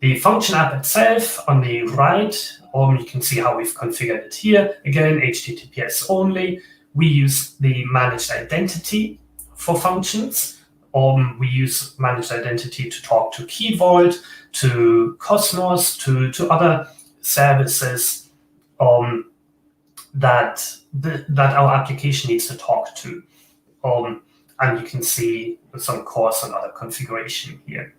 The function app itself on the right, you can see how we've configured it here. Again, HTTPS only. We use the managed identity for functions. We use managed identity to talk to Key Vault, to Cosmos, to other services that our application needs to talk to. And you can see some course and other configuration here.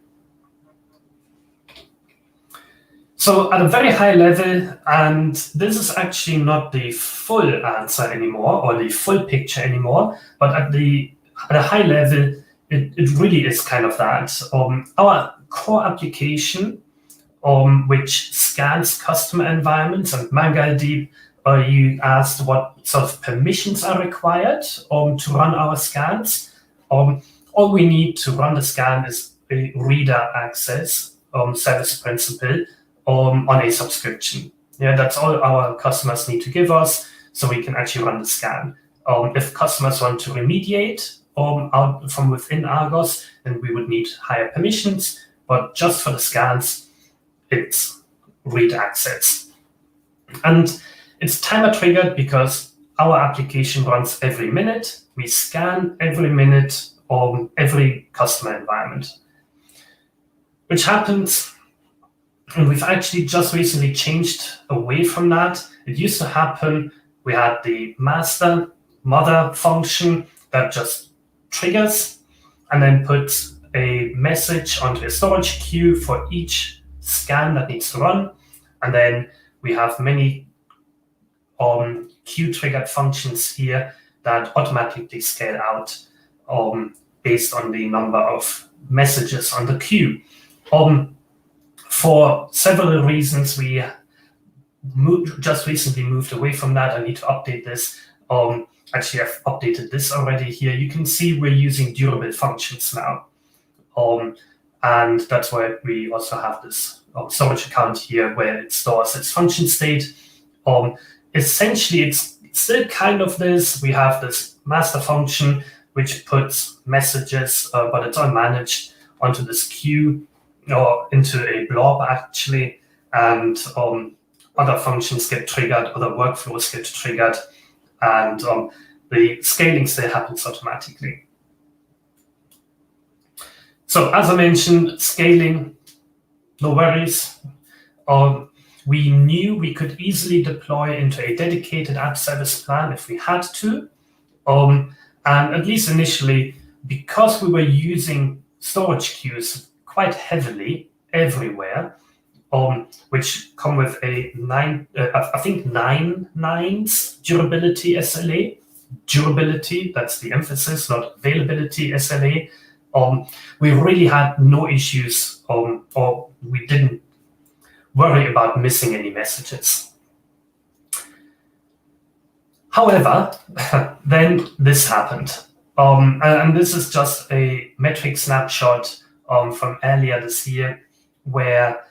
So at a very high level, and this is actually not the full answer anymore or the full picture anymore, but at a high level, it really is kind of that. Our core application, which scans customer environments, and Mangaldeep, you asked what sort of permissions are required to run our scans. All we need to run the scan is a reader access service principal on a subscription. Yeah, that's all our customers need to give us, so we can actually run the scan. If customers want to remediate out from within Argos, then we would need higher permissions, but just for the scans, it's read access. And it's timer triggered because our application runs every minute. We scan every minute on every customer environment, which happens. And we've actually just recently changed away from that. It used to happen, we had the mother function that just triggers and then puts a message onto a storage queue for each scan that needs to run. And then we have many queue triggered functions here that automatically scale out based on the number of messages on the queue. For several reasons, we just recently moved away from that. I need to update this. Actually, I've updated this already here. You can see we're using durable functions now. And that's why we also have this storage account here where it stores its function state. Essentially, it's still kind of this. We have this master function, which puts messages, but it's all managed onto this queue, or into a blob actually, and other functions get triggered, other workflows get triggered, and the scaling still happens automatically. So as I mentioned, scaling, no worries. We knew we could easily deploy into a dedicated app service plan if we had to. And at least initially, because we were using storage queues quite heavily everywhere, which come with a 9 nines durability SLA. Durability, that's the emphasis, not availability SLA. We really had no issues, or we didn't worry about missing any messages. However, then this happened. And this is just a metric snapshot from earlier this year, where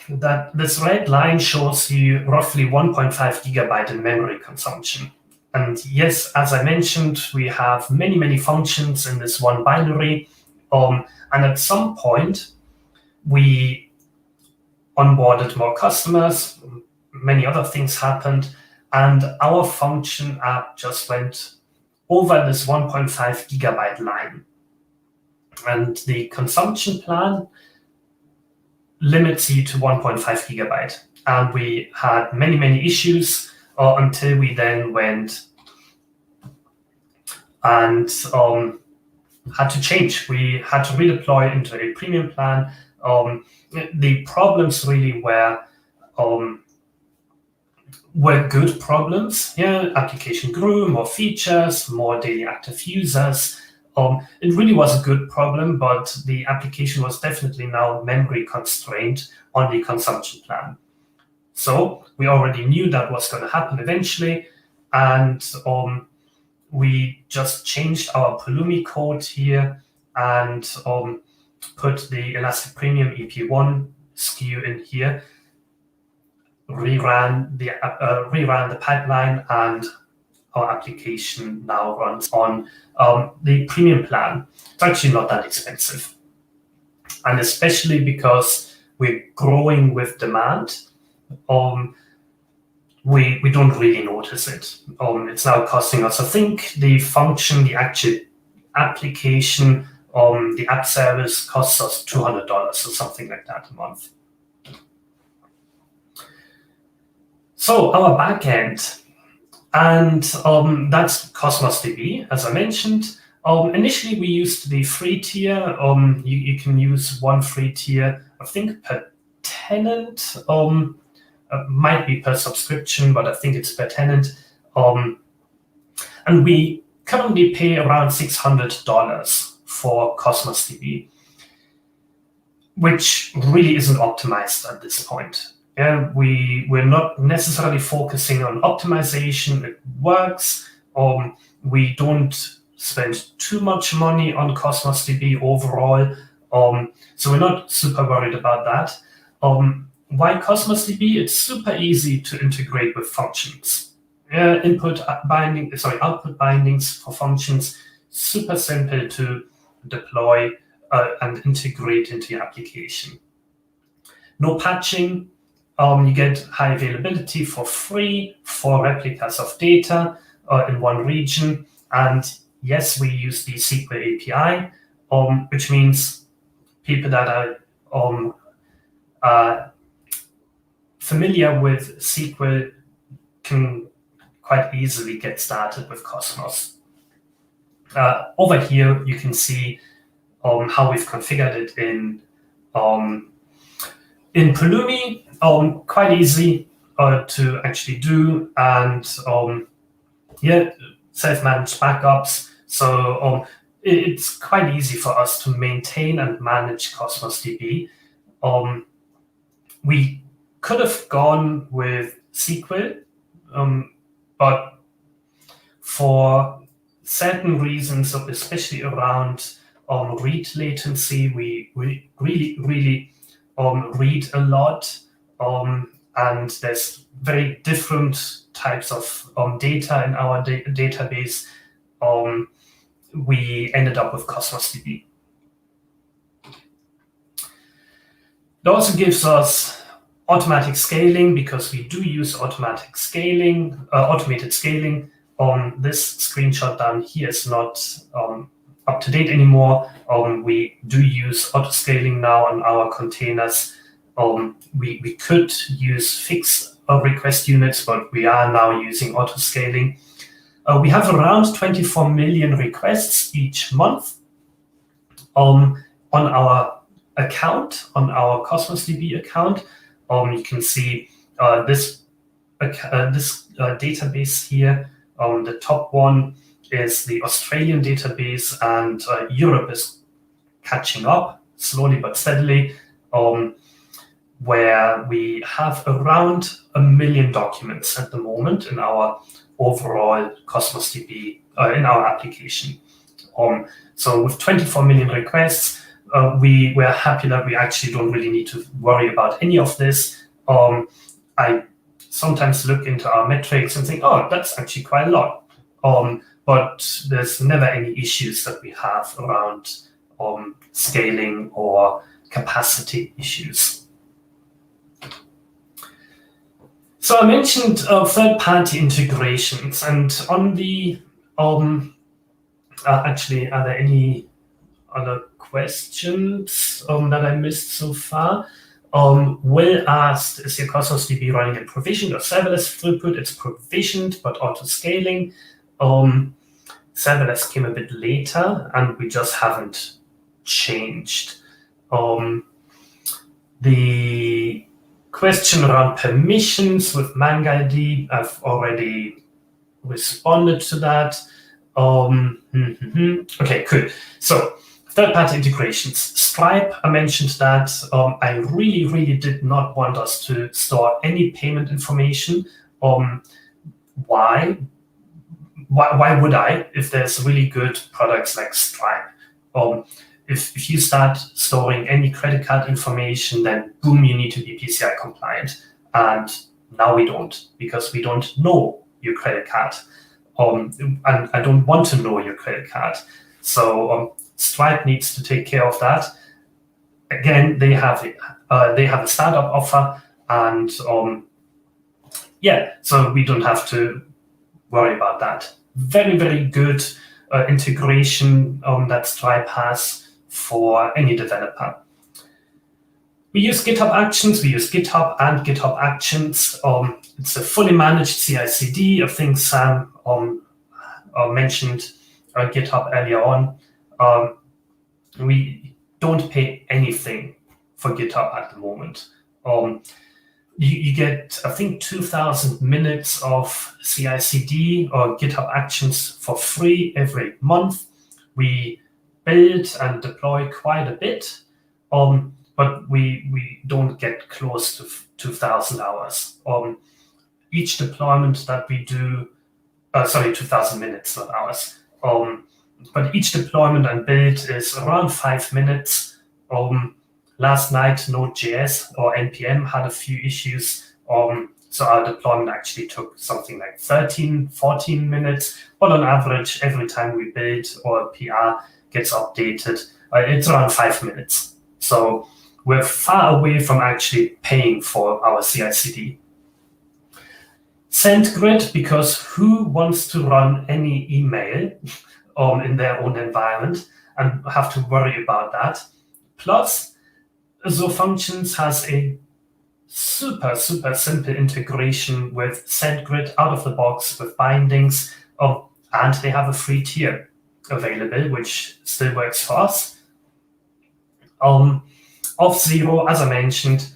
that this red line shows you roughly 1.5 gigabyte in memory consumption. And yes, as I mentioned, we have many, many functions in this one binary. And at some point, we onboarded more customers, many other things happened, and our function app just went over this 1.5 gigabyte line. And the consumption plan limits you to 1.5 gigabyte. And we had many, many issues until we then went and had to change. We had to redeploy into a premium plan. The problems really were good problems. Yeah, application grew, more features, more daily active users. It really was a good problem, but the application was definitely now memory constrained on the consumption plan. So we already knew that was going to happen eventually, and we just changed our Pulumi code here and put the Elastic Premium EP1 SKU in here, reran the pipeline, and our application now runs on the premium plan. It's actually not that expensive. And especially because we're growing with demand, we don't really notice it. It's now costing us, I think, the function, the actual application, the app service costs us $200 or something like that a month. So our backend, and that's Cosmos DB, as I mentioned. Initially, we used the free tier. You can use one free tier, I think, per tenant. Might be per subscription, but I think it's per tenant. And we currently pay around $600 for Cosmos DB, which really isn't optimized at this point. Yeah, we're not necessarily focusing on optimization. It works. We don't spend too much money on Cosmos DB overall, so we're not super worried about that. Why Cosmos DB? It's super easy to integrate with functions. Output bindings for functions, super simple to deploy and integrate into your application. No patching. You get high availability for free for replicas of data in one region. And yes, we use the SQL API, which means people that are familiar with SQL can quite easily get started with Cosmos. Over here, you can see how we've configured it in Pulumi. Quite easy to actually do, and self-managed backups. So it's quite easy for us to maintain and manage Cosmos DB. We could have gone with SQL, but for certain reasons, especially around read latency, we really read a lot, and there's very different types of data in our database. We ended up with Cosmos DB. It also gives us automatic scaling, because we do use automated scaling. This screenshot down here is not up to date anymore. We do use auto scaling now on our containers. We could use fixed request units, but we are now using auto scaling. We have around 24 million requests each month on our account, on our Cosmos DB account. You can see this database here. The top one is the Australian database, and Europe is catching up slowly but steadily, where we have around 1 million documents at the moment in our overall Cosmos DB, in our application. So with 24 million requests, we're happy that we actually don't really need to worry about any of this. I sometimes look into our metrics and think, oh, that's actually quite a lot. But there's never any issues that we have around scaling or capacity issues. So I mentioned third-party integrations, and on the actually, are there any other questions that I missed so far? Will asked, is your Cosmos DB running in provisioned or serverless throughput? It's provisioned, but auto-scaling. Serverless came a bit later, and we just haven't changed. The question around permissions with MangaID, I've already responded to that. Okay, cool. So third-party integrations. Stripe, I mentioned that. I really did not want us to store any payment information. Why? Why would I, if there's really good products like Stripe? If you start storing any credit card information, then boom, you need to be PCI compliant. And now we don't, because we don't know your credit card. And I don't want to know your credit card. So Stripe needs to take care of that. Again, they have a startup offer, and so we don't have to worry about that. Very good integration that Stripe has for any developer. We use GitHub Actions. We use GitHub and GitHub Actions. It's a fully managed CI/CD. I think Sam mentioned GitHub earlier on. We don't pay anything for GitHub at the moment. You get, I think, 2,000 minutes of CI/CD or GitHub Actions for free every month. We build and deploy quite a bit, but we don't get close to 2,000 hours. Each deployment that we do, 2,000 minutes, not hours. But each deployment and build is around 5 minutes. Last night, Node.js or NPM had a few issues. So our deployment actually took something like 13, 14 minutes. But on average, every time we build or a PR gets updated, it's around 5 minutes. So we're far away from actually paying for our CI/CD. SendGrid, because who wants to run any email in their own environment and have to worry about that? Plus, Azure Functions has a super simple integration with SendGrid out of the box with bindings, and they have a free tier available, which still works for us. Auth0, as I mentioned,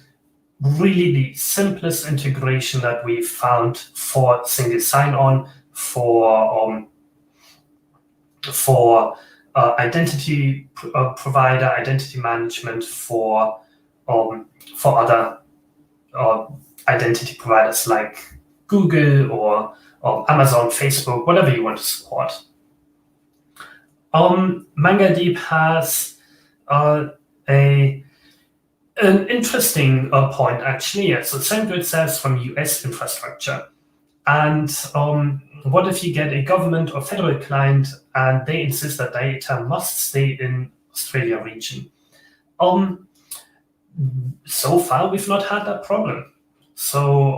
really the simplest integration that we've found for single sign-on, for identity provider, identity management, for other identity providers like Google or Amazon, Facebook, whatever you want to support. MangaDeep has an interesting point, actually. Yeah, so SendGrid says from US infrastructure. And what if you get a government or federal client and they insist that data must stay in Australia region? So far, we've not had that problem. So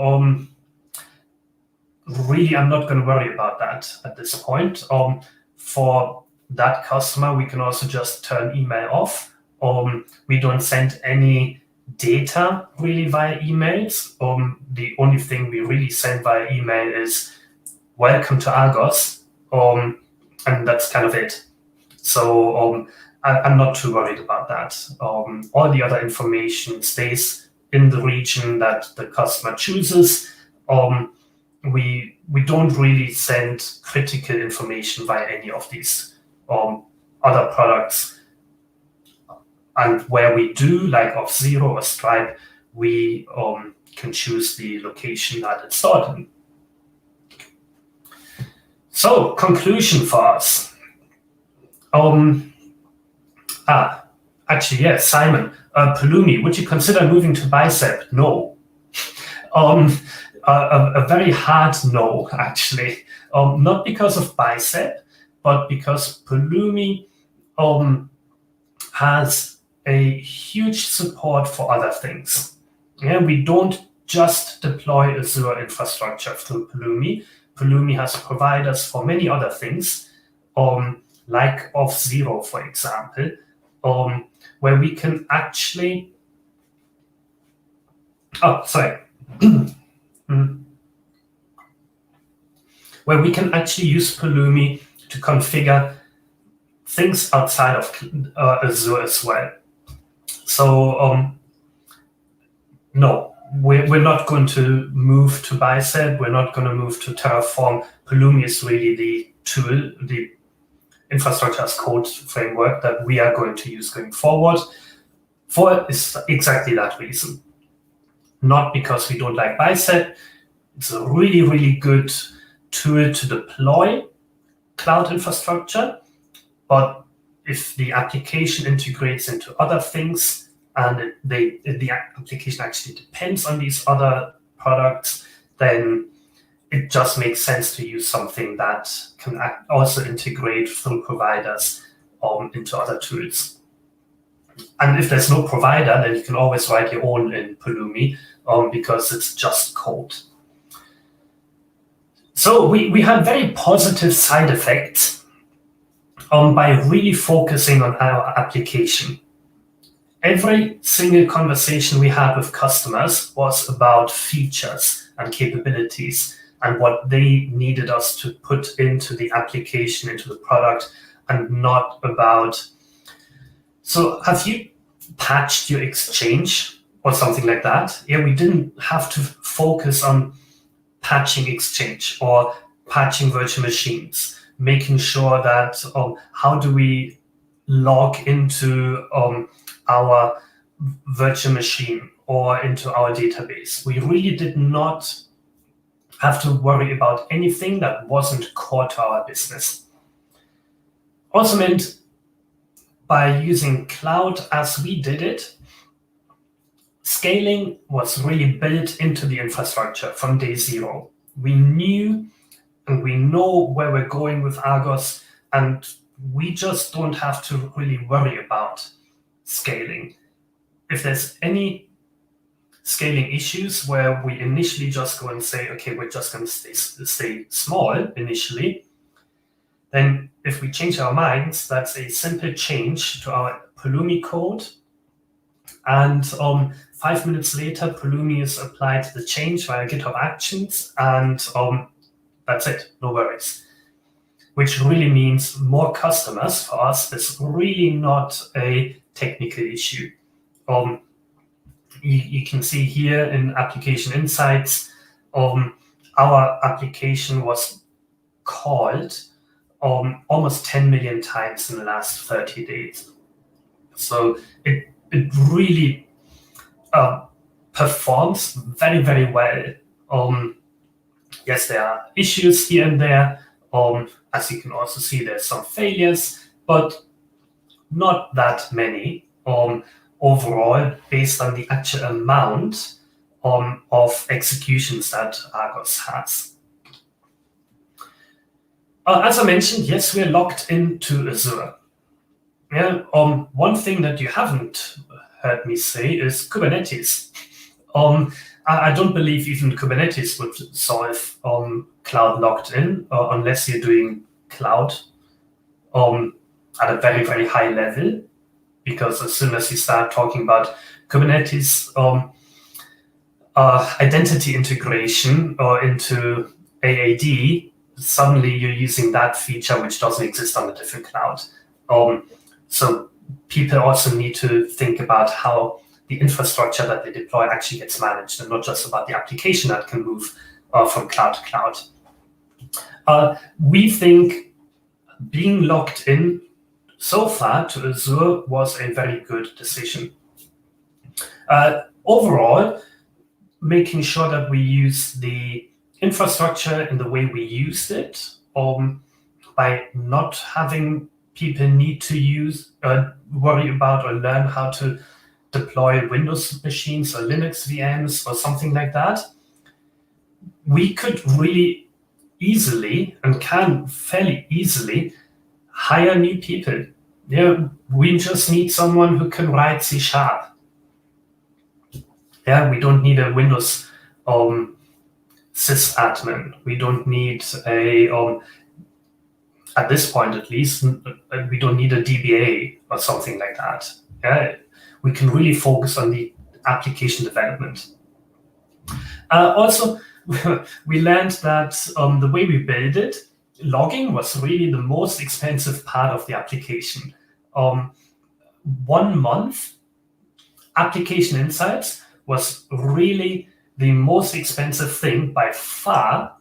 really, I'm not going to worry about that at this point. For that customer, we can also just turn email off. We don't send any data really via emails. The only thing we really send via email is welcome to Argos, and that's kind of it. So I'm not too worried about that. All the other information stays in the region that the customer chooses. We don't really send critical information via any of these other products. And where we do, like Auth0 or Stripe, we can choose the location that it's stored in. So, conclusion for us. Actually, yes, Simon. Pulumi, would you consider moving to Bicep? No. A very hard no, actually. Not because of Bicep, but because Pulumi has a huge support for other things. Yeah, we don't just deploy Azure infrastructure through Pulumi. Pulumi has providers for many other things, like Auth0, for example, where we can actually... where we can actually use Pulumi to configure things outside of Azure as well. So no, we're not going to move to Bicep. We're not going to move to Terraform. Pulumi is really tool, the infrastructure as code framework that we are going to use going forward for is exactly that reason. Not because we don't like Bicep. It's a really, really good tool to deploy cloud infrastructure, but if the application integrates into other things and the application actually depends on these other products, then it just makes sense to use something that can also integrate through providers into other tools. And if there's no provider, then you can always write your own in Pulumi because it's just code. So we had very positive side effects by really focusing on our application. Every single conversation we had with customers was about features and capabilities and what they needed us to put into the application, into the product, and not about, so have you patched your Exchange or something like that? Yeah, we didn't have to focus on patching Exchange or patching virtual machines, making sure that how do we log into our virtual machine or into our database. We really did not have to worry about anything that wasn't core to our business. Also meant by using cloud as we did it, scaling was really built into the infrastructure from day zero. We knew and we know where we're going with Argos, and we just don't have to really worry about scaling. If there's any scaling issues where we initially just go and say, okay, we're just going to stay small initially, then if we change our minds, that's a simple change to our Pulumi code. And 5 minutes later, Pulumi is applied to the change via GitHub Actions, and that's it, no worries. Which really means more customers for us. It's really not a technical issue. You can see here in Application Insights, our application was called almost 10 million times in the last 30 days. So it really performs very, very well. Yes, there are issues here and there. As you can also see, there's some failures, but not that many overall, based on the actual amount of executions that Argos has. As I mentioned, yes, we're locked into Azure. Yeah, one thing that you haven't heard me say is Kubernetes. I don't believe even Kubernetes would solve cloud locked in unless you're doing cloud at a very, very high level. Because as soon as you start talking about Kubernetes identity integration or into AAD, suddenly you're using that feature which doesn't exist on a different cloud. So people also need to think about how the infrastructure that they deploy actually gets managed, and not just about the application that can move from cloud to cloud. We think being locked in so far to Azure was a very good decision. Overall, making sure that we use the infrastructure in the way we used it, by not having people need to worry about or learn how to deploy Windows machines or Linux VMs or something like that, we could really easily and can fairly easily hire new people. Yeah, we just need someone who can write C#. Yeah, we don't need a Windows sysadmin. We don't need a at this point at least, we don't need a DBA or something like that. Yeah, we can really focus on the application development. Also, we learned that the way we build it, logging was really the most expensive part of the application. 1 month, Application Insights was really the most expensive thing by far.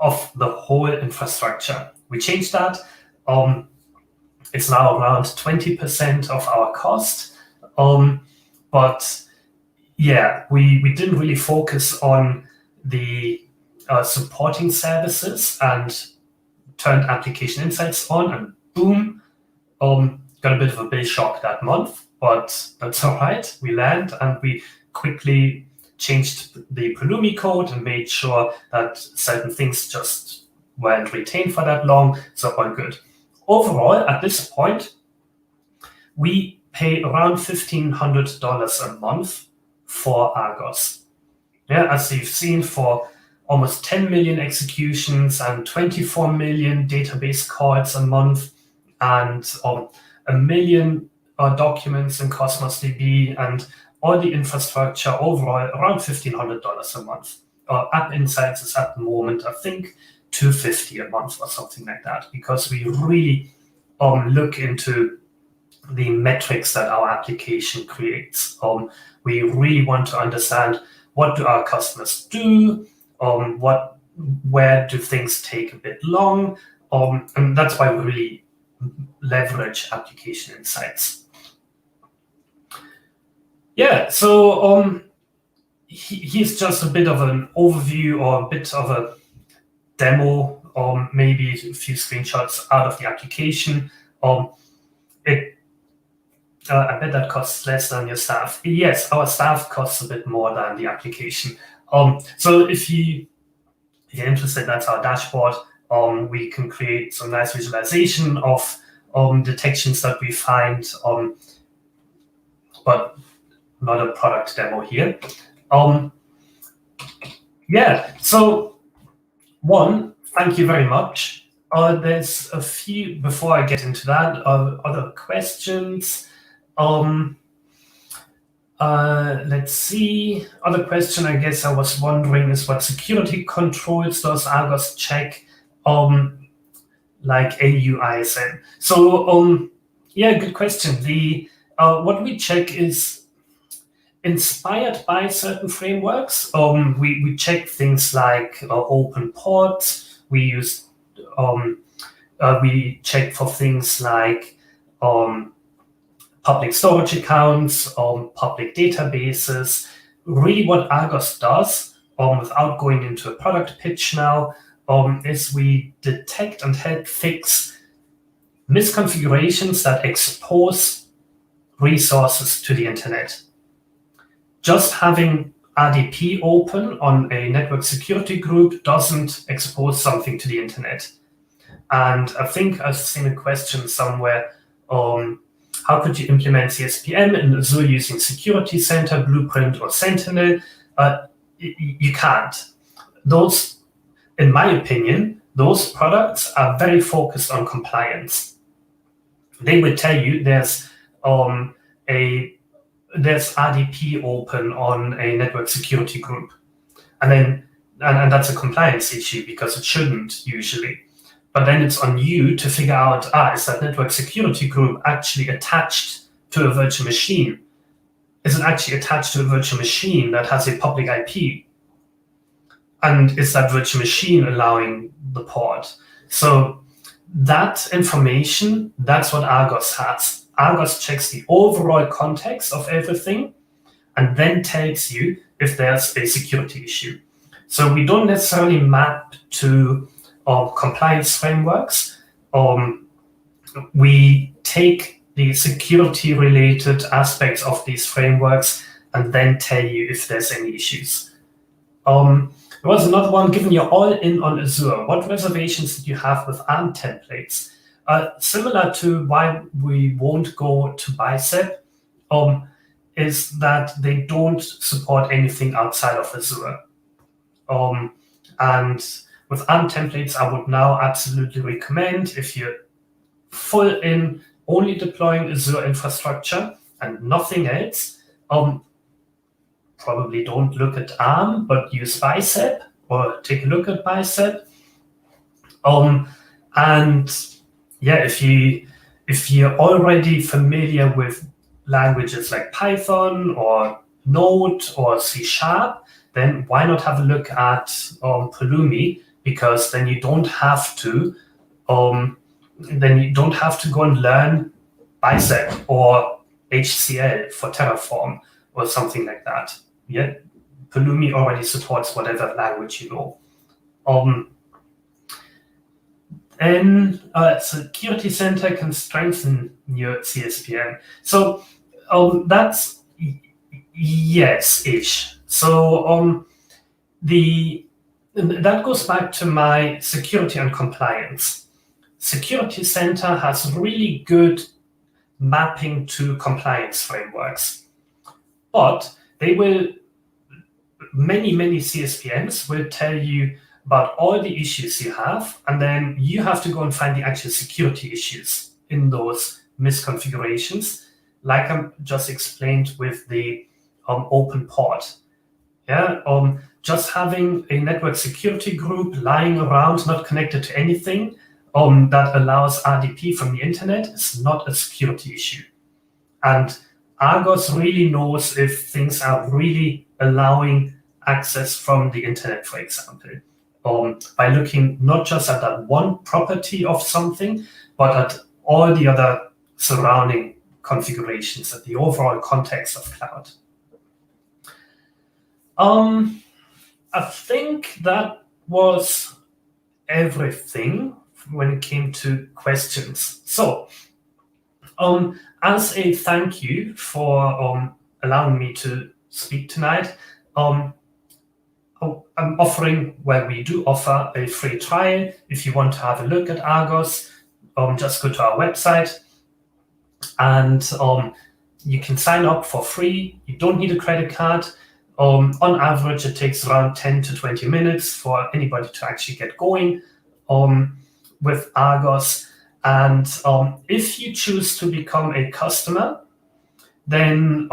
of the whole infrastructure. We changed that. It's now around 20% of our cost. But yeah, we didn't really focus on the supporting services and turned application insights on, and boom, got a bit of a bill shock that month, but that's all right. We learned and we quickly changed the Pulumi code and made sure that certain things just weren't retained for that long, so all good. Overall, at this point, we pay around $1,500 a month for Argos. Yeah, as you've seen, for almost 10 million executions and 24 million database calls a month, and 1 million documents in Cosmos DB, and all the infrastructure overall around $1,500 a month. App Insights is at the moment, I think, $250 a month or something like that, because we really look into the metrics that our application creates. We really want to understand, what do our customers do, where do things take a bit long, and that's why we really leverage application insights. Yeah, so here's just a bit of an overview, or a bit of a demo, or maybe a few screenshots out of the application. I bet that costs less than your staff. Yes, our staff costs a bit more than the application. So if you're interested, that's our dashboard. We can create some nice visualization of detections that we find, but not a product demo here. Yeah, so thank you very much. There's a few, before I get into that, other questions. Let's see. Other question, I guess I was wondering, is what security controls does Argos check, like AU-ISM? So, yeah, good question. What we check is inspired by certain frameworks. We check things like open ports. We check for things like public storage accounts, public databases. Really what Argos does, without going into a product pitch now, is we detect and help fix misconfigurations that expose resources to the internet. Just having RDP open on a network security group doesn't expose something to the internet. And I think I've seen a question somewhere, how could you implement CSPM in Azure using Security Center, Blueprint, or Sentinel? You can't. Those, in my opinion, those products are very focused on compliance. They would tell you there's RDP open on a network security group, and that's a compliance issue because it shouldn't usually. But then it's on you to figure out, is that network security group actually attached to a virtual machine? Is it actually attached to a virtual machine that has a public IP? And is that virtual machine allowing the port? So that information, that's what Argos has. Argos checks the overall context of everything and then tells you if there's a security issue. So we don't necessarily map to compliance frameworks. We take the security-related aspects of these frameworks and then tell you if there's any issues. There was another one, given you're all in on Azure, what reservations did you have with ARM templates? Similar to why we won't go to Bicep, is that they don't support anything outside of Azure. And with ARM templates, I would now absolutely recommend, if you're full in only deploying Azure infrastructure and nothing else, probably don't look at ARM, but use Bicep or take a look at Bicep. And yeah, if you're already familiar with languages like Python or Node or C#, then why not have a look at Pulumi? because then you don't have to go and learn Bicep or HCL for Terraform or something like that. Yeah, Pulumi already supports whatever language you know. And Security Center can strengthen your CSPM. So that's yes-ish. So that goes back to my security and compliance. Security Center has really good mapping to compliance frameworks, but many CSPMs will tell you about all the issues you have, and then you have to go and find the actual security issues in those misconfigurations, like I just explained with the open port. Yeah, just having a network security group lying around, not connected to anything, that allows RDP from the internet is not a security issue. And Argos really knows if things are really allowing access from the internet, for example, by looking not just at that one property of something, but at all the other surrounding configurations, at the overall context of cloud. I think that was everything when it came to questions. So, as a thank you for allowing me to speak tonight, we do offer a free trial. If you want to have a look at Argos, just go to our website and you can sign up for free. You don't need a credit card. On average, it takes around 10 to 20 minutes for anybody to actually get going with Argos. And if you choose to become a customer, then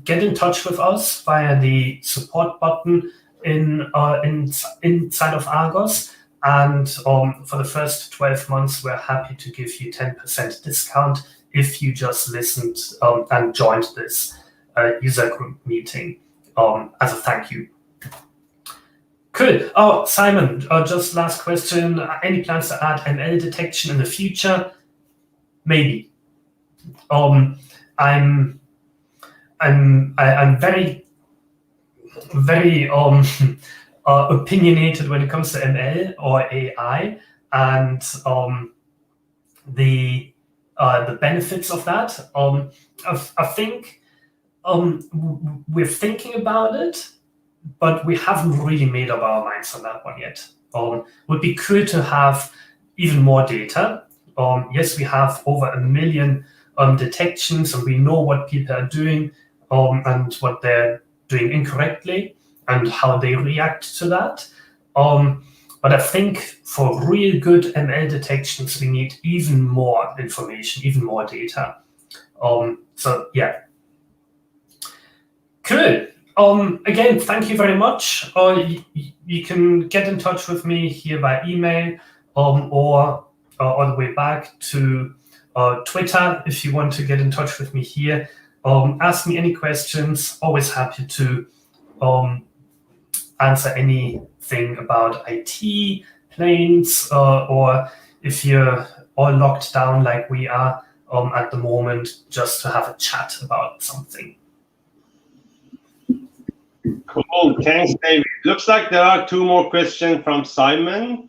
get in touch with us via the support button inside of Argos. And for the first 12 months, we're happy to give you 10% discount if you just listened and joined this user group meeting as a thank you. Cool. Oh, Simon, just last question. Any plans to add ML detection in the future? Maybe. I'm very opinionated when it comes to ML or AI and the benefits of that. I think we're thinking about it, but we haven't really made up our minds on that one yet. Would be cool to have even more data. Yes, we have over 1 million detections, and we know what people are doing and what they're doing incorrectly and how they react to that. But I think for real good ML detections, we need even more information, even more data. So yeah. Cool. Again, thank you very much. You can get in touch with me here by email or on the way back to Twitter if you want to get in touch with me here. Ask me any questions. Always happy to answer anything about IT, planes, or if you're all locked down like we are at the moment, just to have a chat about something. Cool. Thanks, David. Looks like there are 2 more questions from Simon.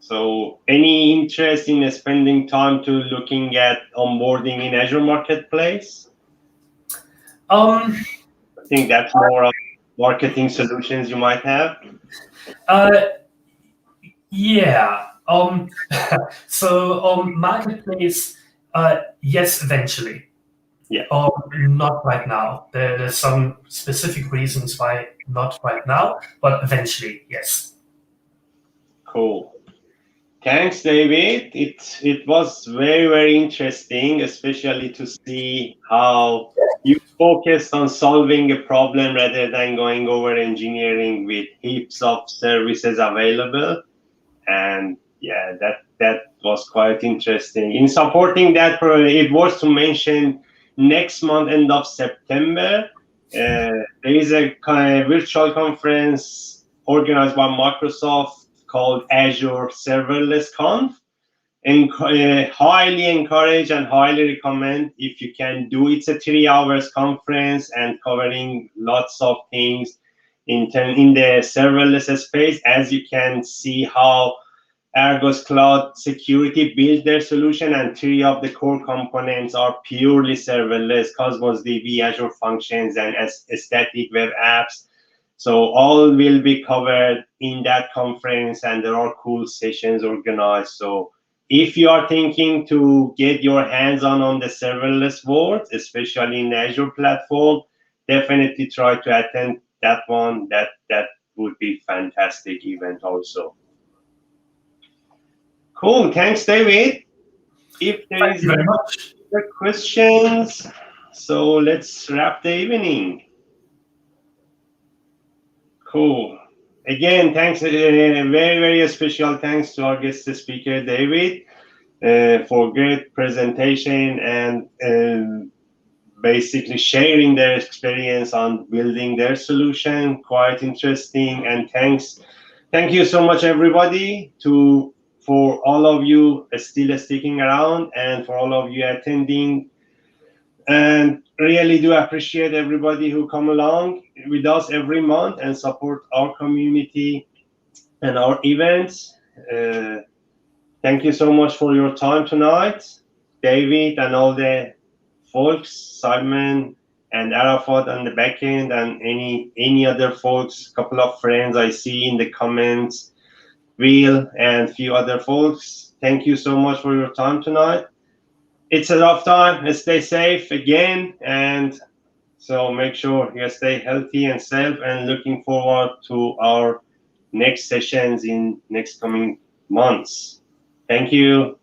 So any interest in spending time to looking at onboarding in Azure Marketplace? I think that's more of marketing solutions you might have. Yeah. So Marketplace, yes, eventually. Yeah. Not right now. There's some specific reasons why not right now, but eventually, yes. Cool. Thanks, David. It was very interesting, especially to see how you focused on solving a problem rather than going over engineering with heaps of services available. And yeah, that was quite interesting. In supporting that, it was to mention next month, end of September, there is a kind of virtual conference organized by Microsoft called Azure Serverless Conf. And highly encourage and highly recommend if you can do. It's a 3 hours conference and covering lots of things in the serverless space. As you can see how Argos Cloud Security built their solution, and 3 of the core components are purely serverless: Cosmos DB, Azure Functions, and static web apps. So all will be covered in that conference, and there are cool sessions organized. So if you are thinking to get your hands on the serverless world, especially in the Azure platform, definitely try to attend that one. That would be fantastic event also. Cool. Thanks, David. If there is Very much. other questions, so let's wrap the evening. Cool. Again, thanks. Very, very special thanks to our guest speaker, David, for great presentation and basically sharing their experience on building their solution. Quite interesting. And thank you so much, everybody, for all of you still sticking around and for all of you attending. And really do appreciate everybody who come along with us every month and support our community and our events. Thank you so much for your time tonight, David, and all the folks, Simon and Arafat on the back end, and any other folks, couple of friends I see in the comments, Will and a few other folks. Thank you so much for your time tonight. It's a rough time. Let's stay safe again, and so make sure you stay healthy and safe, and looking forward to our next sessions in next coming months. Thank you.